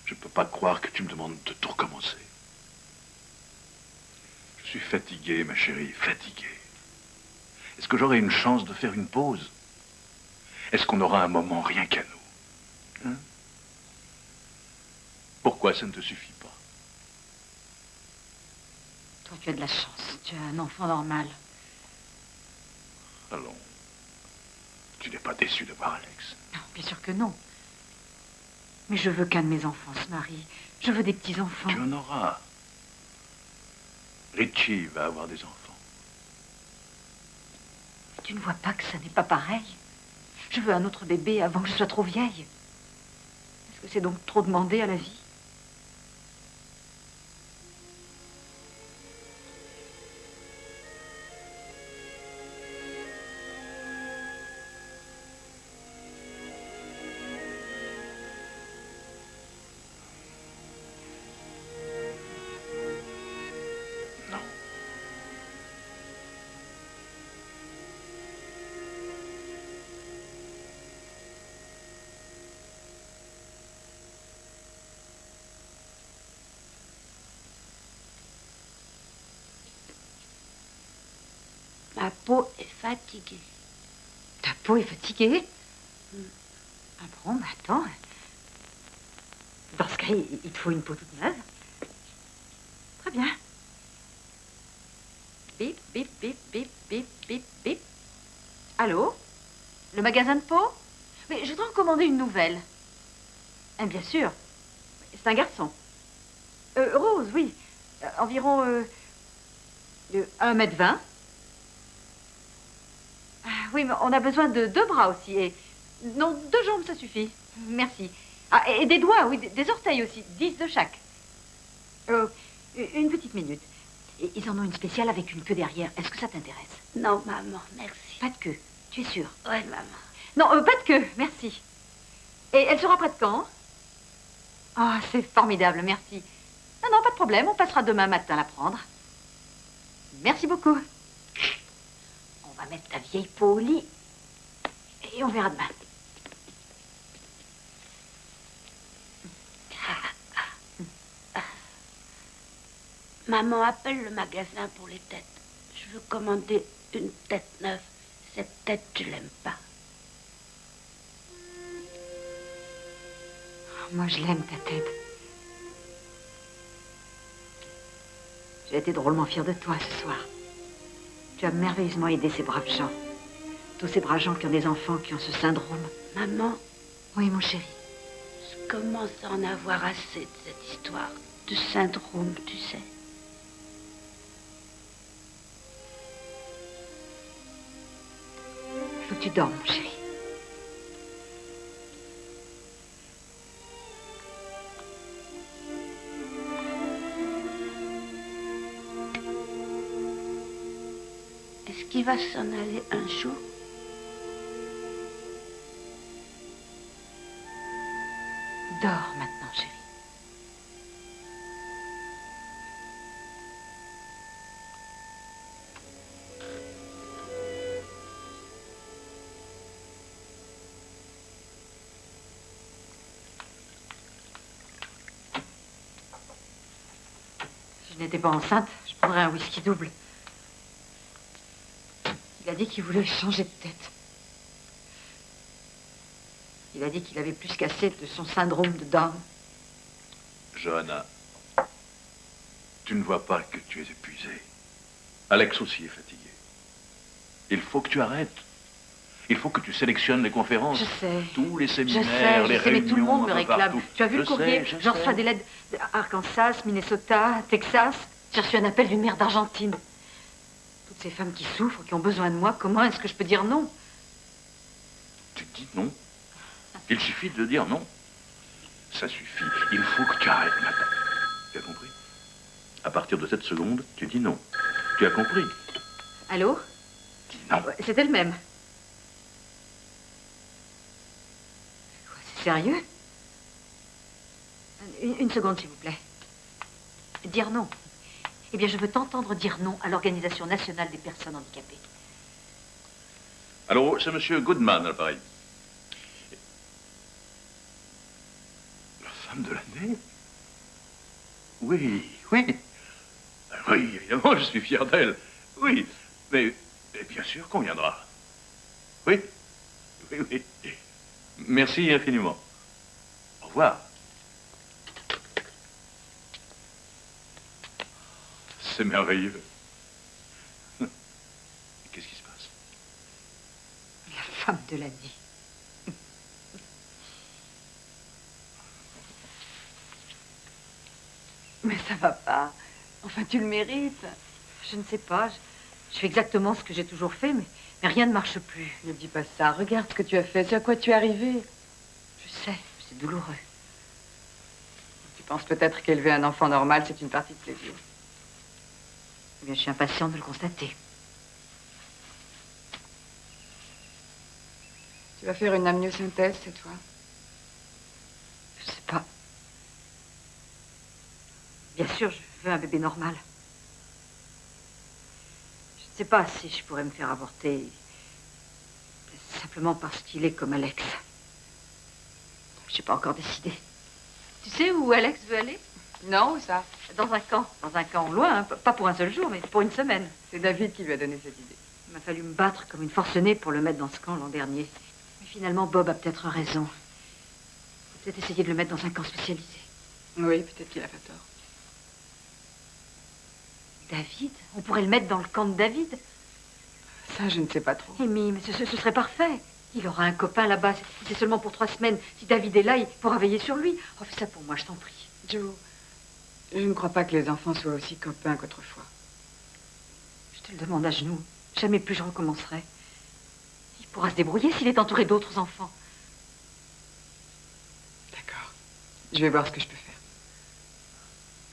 Je ne peux pas croire que tu me demandes de tout recommencer. Je suis fatigué, ma chérie, fatigué. Est-ce que j'aurai une chance de faire une pause? Est-ce qu'on aura un moment rien qu'à nous? Hein? Pourquoi ça ne te suffit pas? Toi, tu as de la chance. Tu as un enfant normal. Allons. Tu n'es pas déçu de voir Alex? Non, bien sûr que non. Mais je veux qu'un de mes enfants se marie. Je veux des petits-enfants. Tu en auras. Richie va avoir des enfants. Tu ne vois pas que ça n'est pas pareil? Je veux un autre bébé avant que je sois trop vieille. Est-ce que c'est donc trop demandé à la vie? Ma peau est fatiguée. Ta peau est fatiguée? Ah bon, mais attends. Dans ce cas, il te faut une peau toute neuve. Très bien. Bip, bip, bip, bip, bip, bip, bip. Allô? Le magasin de peau? Mais je voudrais en commander une nouvelle. Bien sûr. C'est un garçon. Rose, oui. Environ 1m20. Oui, mais on a besoin de 2 bras aussi. Et... Non, 2 jambes, ça suffit. Merci. Ah, et des doigts, oui, des orteils aussi. 10 de chaque. Une petite minute. Et ils en ont une spéciale avec une queue derrière. Est-ce que ça t'intéresse? Non, maman, merci. Pas de queue. Tu es sûre? Oui, maman. Non, pas de queue, merci. Et elle sera prête quand? Ah, c'est formidable, merci. Non, non, pas de problème. On passera demain matin la prendre. Merci beaucoup. On va mettre ta vieille peau au lit. Et on verra demain. Maman, appelle le magasin pour les têtes. Je veux commander une tête neuve. Cette tête, tu l'aimes pas. Moi, je l'aime, ta tête. J'ai été drôlement fière de toi ce soir. Tu as merveilleusement aidé ces braves gens. Tous ces braves gens qui ont des enfants, qui ont ce syndrome. Maman. Oui, mon chéri. Je commence à en avoir assez de cette histoire de syndrome, tu sais. Il faut que tu dormes, mon chéri. Est-ce qu'il va s'en aller un jour? Dors maintenant, chéri. Si je n'étais pas enceinte, je prendrais un whisky double. Il a dit qu'il voulait changer de tête. Il a dit qu'il avait plus qu'assez de son syndrome de Down. Johanna, tu ne vois pas que tu es épuisée. Alex aussi est fatigué. Il faut que tu arrêtes. Il faut que tu sélectionnes les conférences. Je sais. Tous les Je séminaires, les sais, mais réunions. tout le monde me un peu réclame. partout. Tu as vu le courrier? J'en reçois des lettres d'Arkansas, Minnesota, Texas. J'ai reçu un appel d'une mère d'Argentine. Toutes ces femmes qui souffrent, qui ont besoin de moi, comment est-ce que je peux dire non? Tu dis non. Il suffit de dire non. Ça suffit. Il faut que tu arrêtes maintenant. Tu as compris? À partir de cette seconde, tu dis non. Tu as compris? Allô? Dis non. C'était le même. Quoi, c'est sérieux? Une seconde, s'il vous plaît. Dire non. Eh bien, je veux t'entendre dire non à l'Organisation nationale des personnes handicapées. Allô, c'est monsieur Goodman, à l'appareil. La femme de l'année? Oui, oui. Oui, évidemment, je suis fier d'elle. Oui, mais bien sûr qu'on viendra. Oui, oui, oui. Merci infiniment. Au revoir. C'est merveilleux. Qu'est-ce qui se passe? La femme de l'année. Mais ça va pas. Enfin, tu le mérites. Je ne sais pas. Je fais exactement ce que j'ai toujours fait, mais rien ne marche plus. Ne dis pas ça. Regarde ce que tu as fait. C'est à quoi tu es arrivé. Je sais, c'est douloureux. Tu penses peut-être qu'élever un enfant normal, c'est une partie de plaisir. Eh bien, je suis impatiente de le constater. Tu vas faire une amniosynthèse, c'est toi? Je sais pas. Bien sûr, je veux un bébé normal. Je ne sais pas si je pourrais me faire avorter simplement parce qu'il est comme Alex. Je n'ai pas encore décidé. Tu sais où Alex veut aller? Non, où ça? Dans un camp. Dans un camp loin, hein. Pas pour un seul jour, mais pour une semaine. C'est David qui lui a donné cette idée. m'a fallu me battre comme une forcenée pour le mettre dans ce camp l'an dernier. Mais finalement, Bob a peut-être raison. Faut peut-être essayer de le mettre dans un camp spécialisé. Oui, peut-être qu'il a pas tort. David? On pourrait le mettre dans le camp de David. Ça, je ne sais pas trop. Amy, mais ce serait parfait. Il aura un copain là-bas. C'est seulement pour 3 semaines. Si David est là, il pourra veiller sur lui. Oh, fais ça pour moi, je t'en prie. Joe, je ne crois pas que les enfants soient aussi copains qu'autrefois. Je te le demande à genoux. Jamais plus je recommencerai. Il pourra se débrouiller s'il est entouré d'autres enfants. D'accord. Je vais voir ce que je peux faire.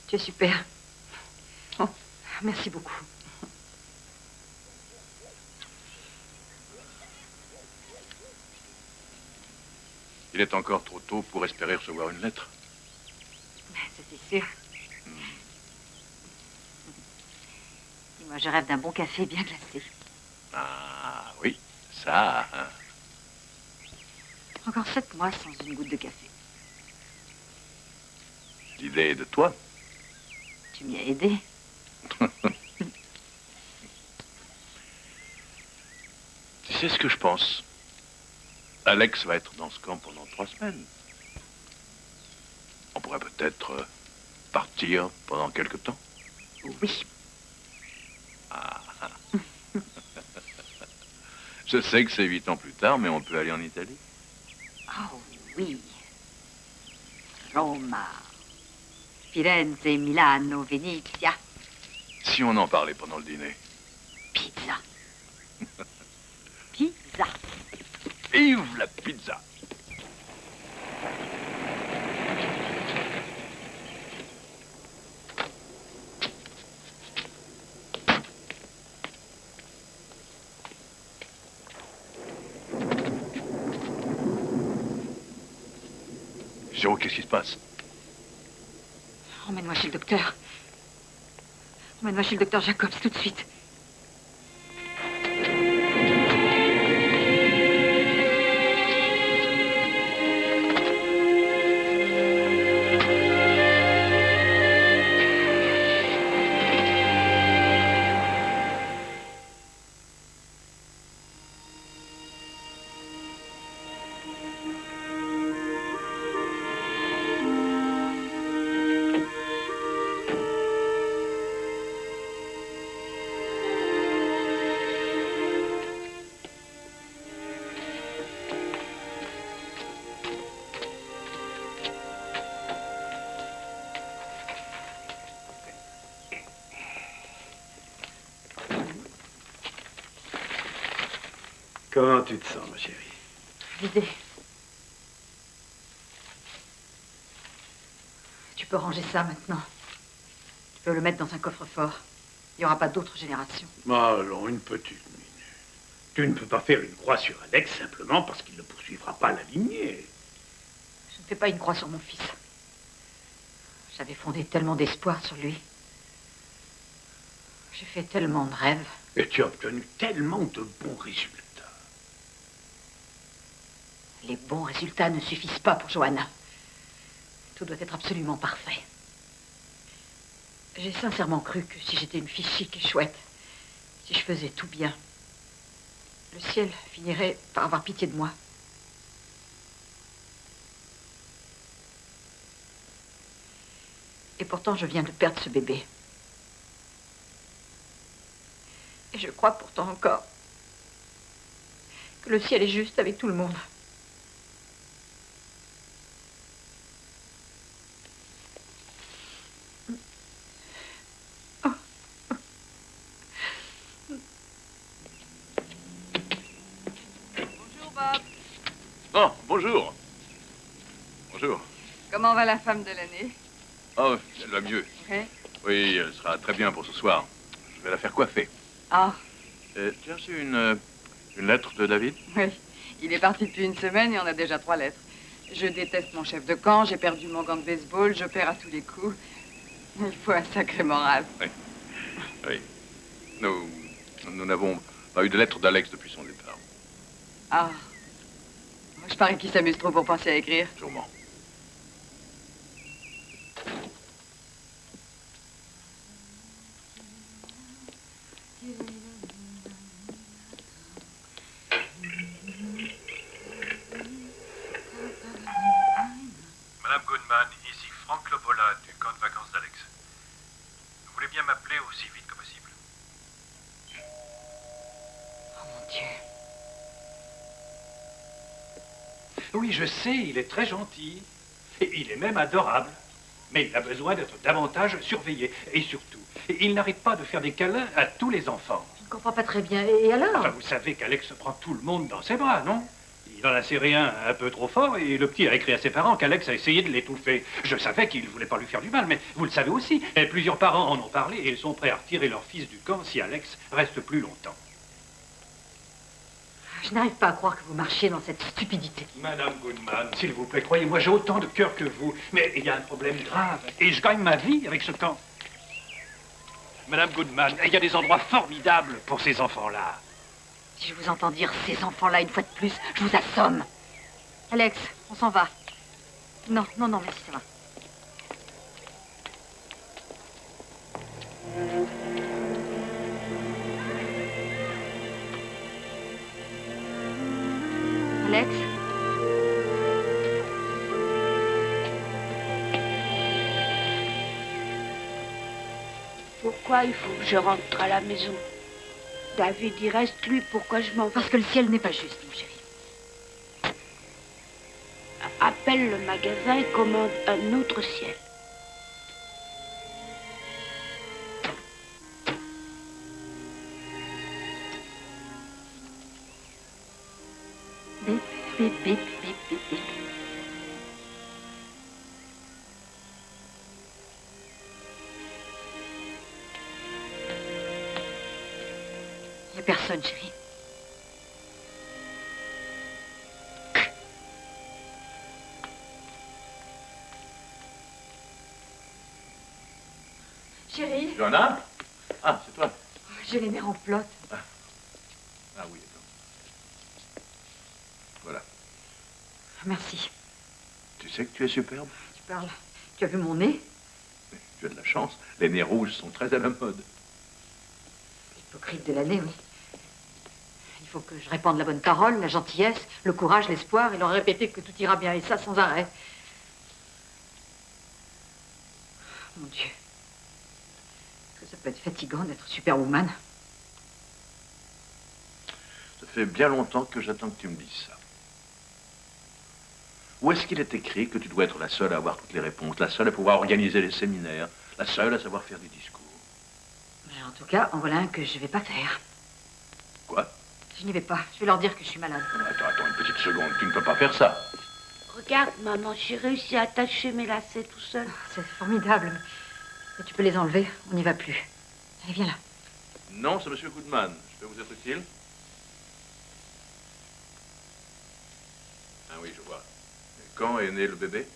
Tu es super. Oh, merci beaucoup. Il est encore trop tôt pour espérer recevoir une lettre. Ça, c'est sûr. Dis-moi, je rêve d'un bon café bien glacé. Ah, oui, ça. Hein. Encore 7 mois sans une goutte de café. L'idée est de toi. Tu m'y as aidé. Tu sais ce que je pense? Alex va être dans ce camp pendant 3 semaines. On pourrait peut-être partir pendant quelque temps. Oui. Ah. Je sais que c'est 8 ans plus tard, mais on peut aller en Italie. Oh oui. Roma. Firenze, Milano, Venezia. Si on en parlait pendant le dîner. Pizza. Pizza. Vive la pizza! Joe, qu'est-ce qui se passe? Emmène-moi chez le docteur. Emmène-moi chez le docteur Jacobs tout de suite. Comment tu te sens, ma chérie? Vidé. Tu peux ranger ça maintenant. Tu peux le mettre dans un coffre-fort. Il n'y aura pas d'autre génération. Allons, une petite minute. Tu ne peux pas faire une croix sur Alex simplement parce qu'il ne poursuivra pas la lignée. Je ne fais pas une croix sur mon fils. J'avais fondé tellement d'espoir sur lui. J'ai fait tellement de rêves. Et tu as obtenu tellement de bons résultats. Les bons résultats ne suffisent pas pour Johanna. Tout doit être absolument parfait. J'ai sincèrement cru que si j'étais une fille chic et chouette, si je faisais tout bien, le ciel finirait par avoir pitié de moi. Et pourtant, je viens de perdre ce bébé. Et je crois pourtant encore que le ciel est juste avec tout le monde. Oh, bonjour. Bonjour. Comment va la femme de l'année? Oh, elle va mieux. Oui. Oui, elle sera très bien pour ce soir. Je vais la faire coiffer. Ah, Tu as reçu une lettre de David? oui. Il est parti depuis une semaine et on a déjà 3 lettres. Je déteste mon chef de camp, j'ai perdu mon gant de baseball, je perds à tous les coups. Il faut un sacré moral. Oui. Oui. Nous n'avons pas eu de lettre d'Alex depuis son départ. Ah. Moi, je parie qu'il s'amuse trop pour penser à écrire. Sûrement. Oui, je sais, il est très gentil. Et il est même adorable. Mais il a besoin d'être davantage surveillé. Et surtout, il n'arrête pas de faire des câlins à tous les enfants. Je ne comprends pas très bien. Et alors? Enfin, vous savez qu'Alex prend tout le monde dans ses bras, non? Il en a serré un peu trop fort et le petit a écrit à ses parents qu'Alex a essayé de l'étouffer. Je savais qu'il ne voulait pas lui faire du mal, mais vous le savez aussi. Et plusieurs parents en ont parlé et ils sont prêts à retirer leur fils du camp si Alex reste plus longtemps. Je n'arrive pas à croire que vous marchiez dans cette stupidité. Madame Goodman, s'il vous plaît, croyez-moi, j'ai autant de cœur que vous. Mais il y a un problème grave et je gagne ma vie avec ce camp. Madame Goodman, il y a des endroits formidables pour ces enfants-là. Si je vous entends dire ces enfants-là une fois de plus, je vous assomme. Alex, on s'en va. Non, non, non, merci, ça va. Alex? Pourquoi il faut que je rentre à la maison? David, il reste, lui, pourquoi je m'en vais? Parce que le ciel n'est pas juste, mon chéri. Appelle le magasin et commande un autre ciel. Bip, bip, bip, bip, bip, bip. Il n'y a personne, chérie. Chérie, Johanna? Ah, c'est toi. j'ai les nerfs en flotte. Ah oui, d'accord. Voilà. Merci. Tu sais que tu es superbe. Tu parles. Tu as vu mon nez? Tu as de la chance. Les nez rouges sont très à la mode. Hypocrite de l'année, oui. Il faut que je répande la bonne parole, la gentillesse, le courage, l'espoir, et leur répéter que tout ira bien, et ça sans arrêt. Mon Dieu. Est-ce que ça peut être fatigant d'être superwoman? Ça fait bien longtemps que j'attends que tu me dises ça. Où est-ce qu'il est écrit que tu dois être la seule à avoir toutes les réponses, la seule à pouvoir organiser les séminaires, la seule à savoir faire des discours? En tout cas, en voilà un que je vais pas faire. Quoi? Je n'y vais pas. Je vais leur dire que je suis malade. Attends une petite seconde. Tu ne peux pas faire ça. Regarde, maman, j'ai réussi à attacher mes lacets tout seul. C'est formidable. Mais tu peux les enlever. On n'y va plus. Allez, viens là. Non, c'est Monsieur Goodman. Je peux vous être utile? Ah oui, je vois. Et quand est né le bébé?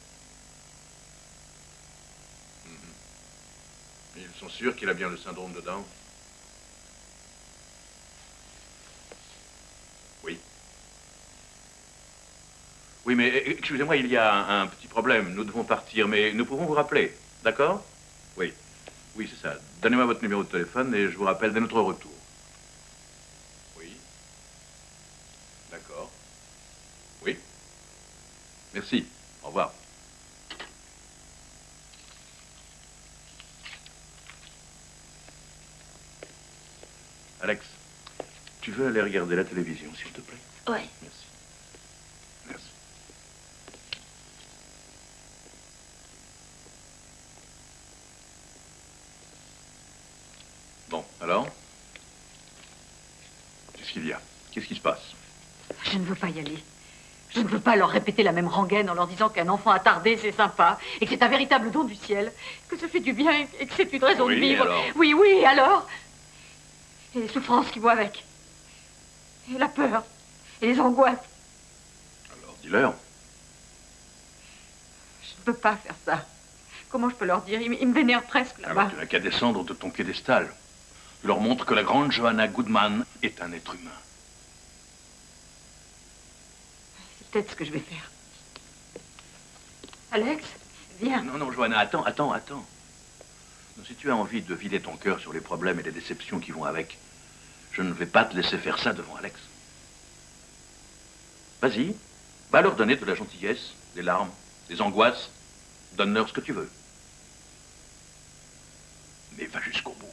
Ils sont sûrs qu'il a bien le syndrome de Down? Oui. Oui, mais excusez-moi, il y a un petit problème. Nous devons partir, mais nous pouvons vous rappeler. D'accord? Oui. Oui, c'est ça. Donnez-moi votre numéro de téléphone et je vous rappelle dès notre retour. Oui. D'accord. Oui. Merci. Au revoir. Alex, tu veux aller regarder la télévision, s'il te plaît? Ouais. Merci. Merci. Bon, alors? Qu'est-ce qu'il y a? Qu'est-ce qui se passe? Je ne veux pas y aller. Je ne veux pas leur répéter la même rengaine en leur disant qu'un enfant attardé, c'est sympa, et que c'est un véritable don du ciel, que ça fait du bien et que c'est une raison de vivre. Alors? Oui, oui, alors? Et les souffrances qui vont avec. Et la peur. Et les angoisses. Alors, dis-leur. Je ne peux pas faire ça. Comment je peux leur dire? Ils me vénèrent presque là-bas. Alors, tu n'as qu'à descendre de ton piédestal. Tu leur montres que la grande Johanna Goodman est un être humain. C'est peut-être ce que je vais faire. Alex, viens. Non, non, Johanna, attends. Non, si tu as envie de vider ton cœur sur les problèmes et les déceptions qui vont avec, je ne vais pas te laisser faire ça devant Alex. Vas-y, va leur donner de la gentillesse, des larmes, des angoisses. Donne-leur ce que tu veux. Mais va jusqu'au bout.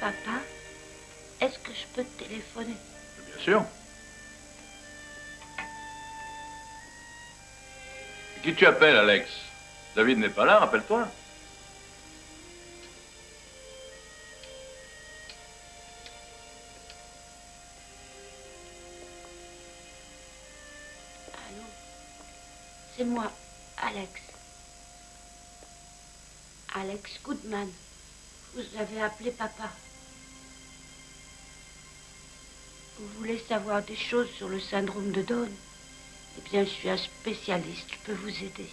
Papa, est-ce que je peux te téléphoner? Bien sûr. Qui tu appelles, Alex? David n'est pas là, rappelle-toi. Allô? C'est moi, Alex. Alex Goodman. Vous avez appelé papa. Vous voulez savoir des choses sur le syndrome de Down? Eh bien, je suis un spécialiste. Je peux vous aider.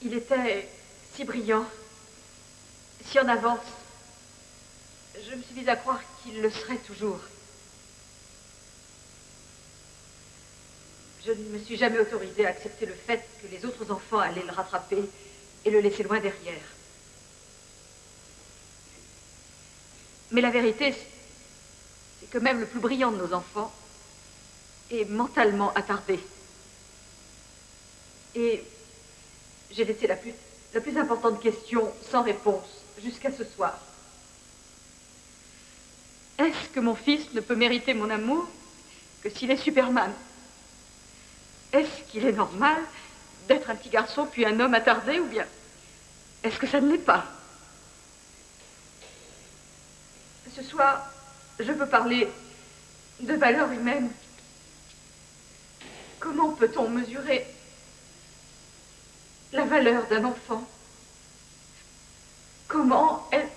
Il était si brillant, si en avance. Je me suis mise à croire qu'il le serait toujours. Je ne me suis jamais autorisée à accepter le fait que les autres enfants allaient le rattraper et le laisser loin derrière. Mais la vérité, c'est que même le plus brillant de nos enfants est mentalement attardé. Et j'ai laissé la plus importante question sans réponse jusqu'à ce soir. Est-ce que mon fils ne peut mériter mon amour que s'il est Superman? Est-ce qu'il est normal d'être un petit garçon puis un homme attardé, ou bien est-ce que ça ne l'est pas? Ce soir, je veux parler de valeurs humaines. Comment peut-on mesurer la valeur d'un enfant? Comment elle...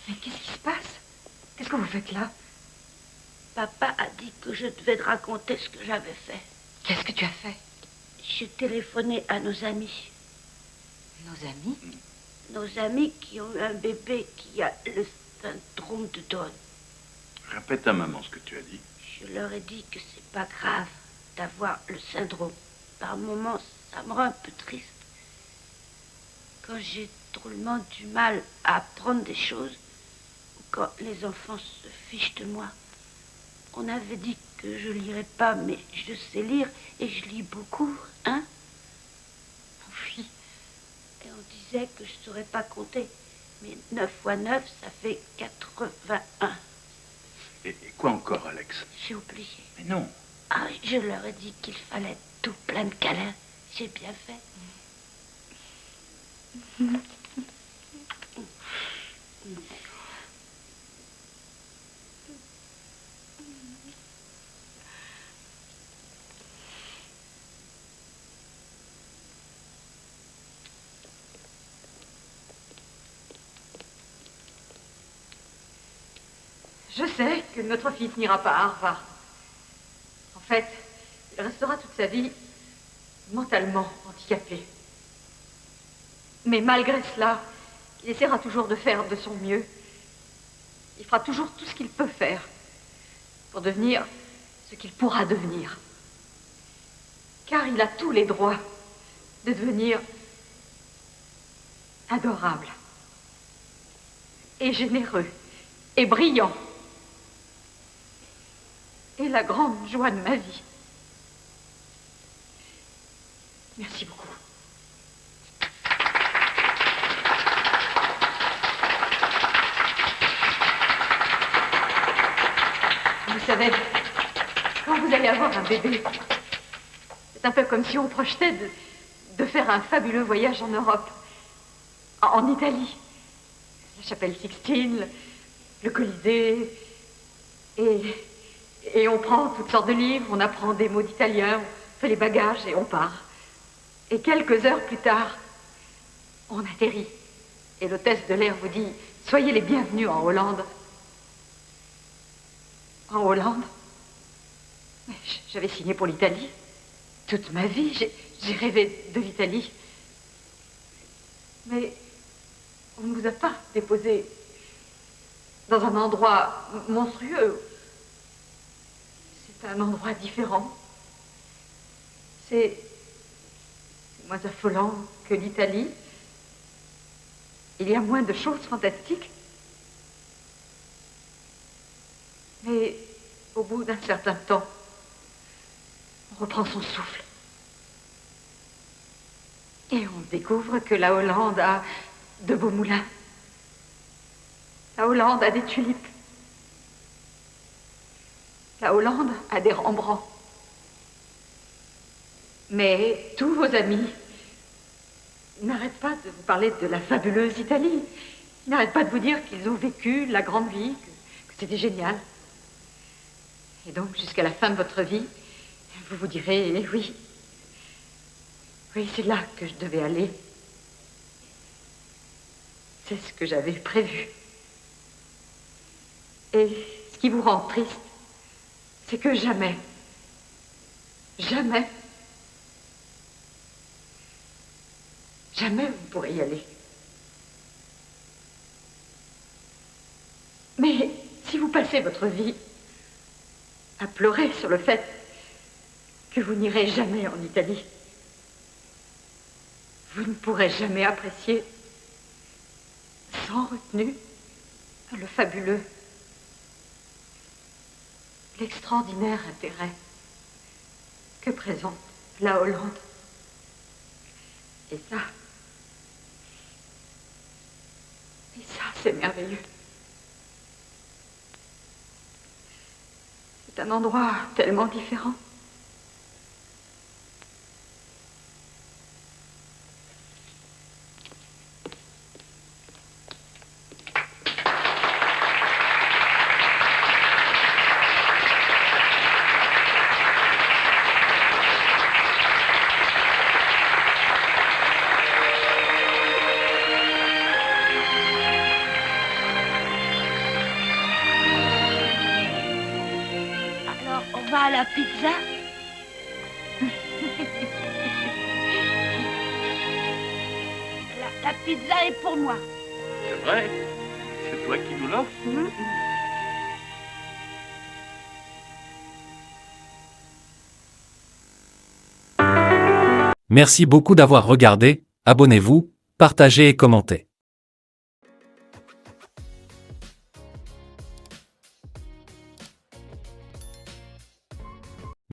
Mais qu'est-ce qui se passe? Qu'est-ce que vous faites là? Papa a dit que je devais te raconter ce que j'avais fait. Qu'est-ce que tu as fait? J'ai téléphoné à nos amis. Nos amis? Nos amis qui ont eu un bébé qui a le syndrome de Down. Répète à maman ce que tu as dit. Je leur ai dit que c'est pas grave d'avoir le syndrome. Par moments, ça me rend un peu triste. Quand j'ai drôlement du mal à apprendre des choses, ou quand les enfants se fichent de moi. On avait dit que je lirais pas, mais je sais lire et je lis beaucoup, hein? Oui. Et on disait que je saurais pas compter. Mais 9 fois 9, ça fait 81. Et quoi encore, Alex? J'ai oublié. Mais non. Ah, je leur ai dit qu'il fallait tout plein de câlins. J'ai bien fait. Je sais que notre fils n'ira pas à Harvard. En fait, il restera toute sa vie mentalement handicapé. Mais malgré cela, il essaiera toujours de faire de son mieux. Il fera toujours tout ce qu'il peut faire pour devenir ce qu'il pourra devenir. Car il a tous les droits de devenir adorable et généreux et brillant. Et la grande joie de ma vie. Merci beaucoup. Vous savez, quand vous allez avoir un bébé, c'est un peu comme si on projetait de faire un fabuleux voyage en Europe, en Italie. La chapelle Sixtine, le Colisée, et on prend toutes sortes de livres, on apprend des mots d'italien, on fait les bagages et on part. Et quelques heures plus tard, on atterrit. Et l'hôtesse de l'air vous dit, soyez les bienvenus en Hollande. En Hollande? Mais j'avais signé pour l'Italie. Toute ma vie, j'ai rêvé de l'Italie. Mais on ne vous a pas déposé dans un endroit monstrueux C'est un endroit différent. C'est moins affolant que l'Italie. Il y a moins de choses fantastiques. Mais au bout d'un certain temps, on reprend son souffle. Et on découvre que la Hollande a de beaux moulins. La Hollande a des tulipes. La Hollande a des Rembrandt. Mais tous vos amis n'arrêtent pas de vous parler de la fabuleuse Italie. Ils n'arrêtent pas de vous dire qu'ils ont vécu la grande vie, que c'était génial. Et donc, jusqu'à la fin de votre vie, vous vous direz, eh oui, oui, c'est là que je devais aller. C'est ce que j'avais prévu. Et ce qui vous rend triste, c'est que jamais, jamais, jamais vous pourrez y aller. Mais si vous passez votre vie à pleurer sur le fait que vous n'irez jamais en Italie, vous ne pourrez jamais apprécier sans retenue le fabuleux, l'extraordinaire intérêt que présente la Hollande. Et ça, c'est merveilleux. C'est un endroit tellement différent. À la pizza. La pizza est pour moi. C'est vrai? C'est toi qui nous l'offres? Merci beaucoup d'avoir regardé, abonnez-vous, partagez et commentez.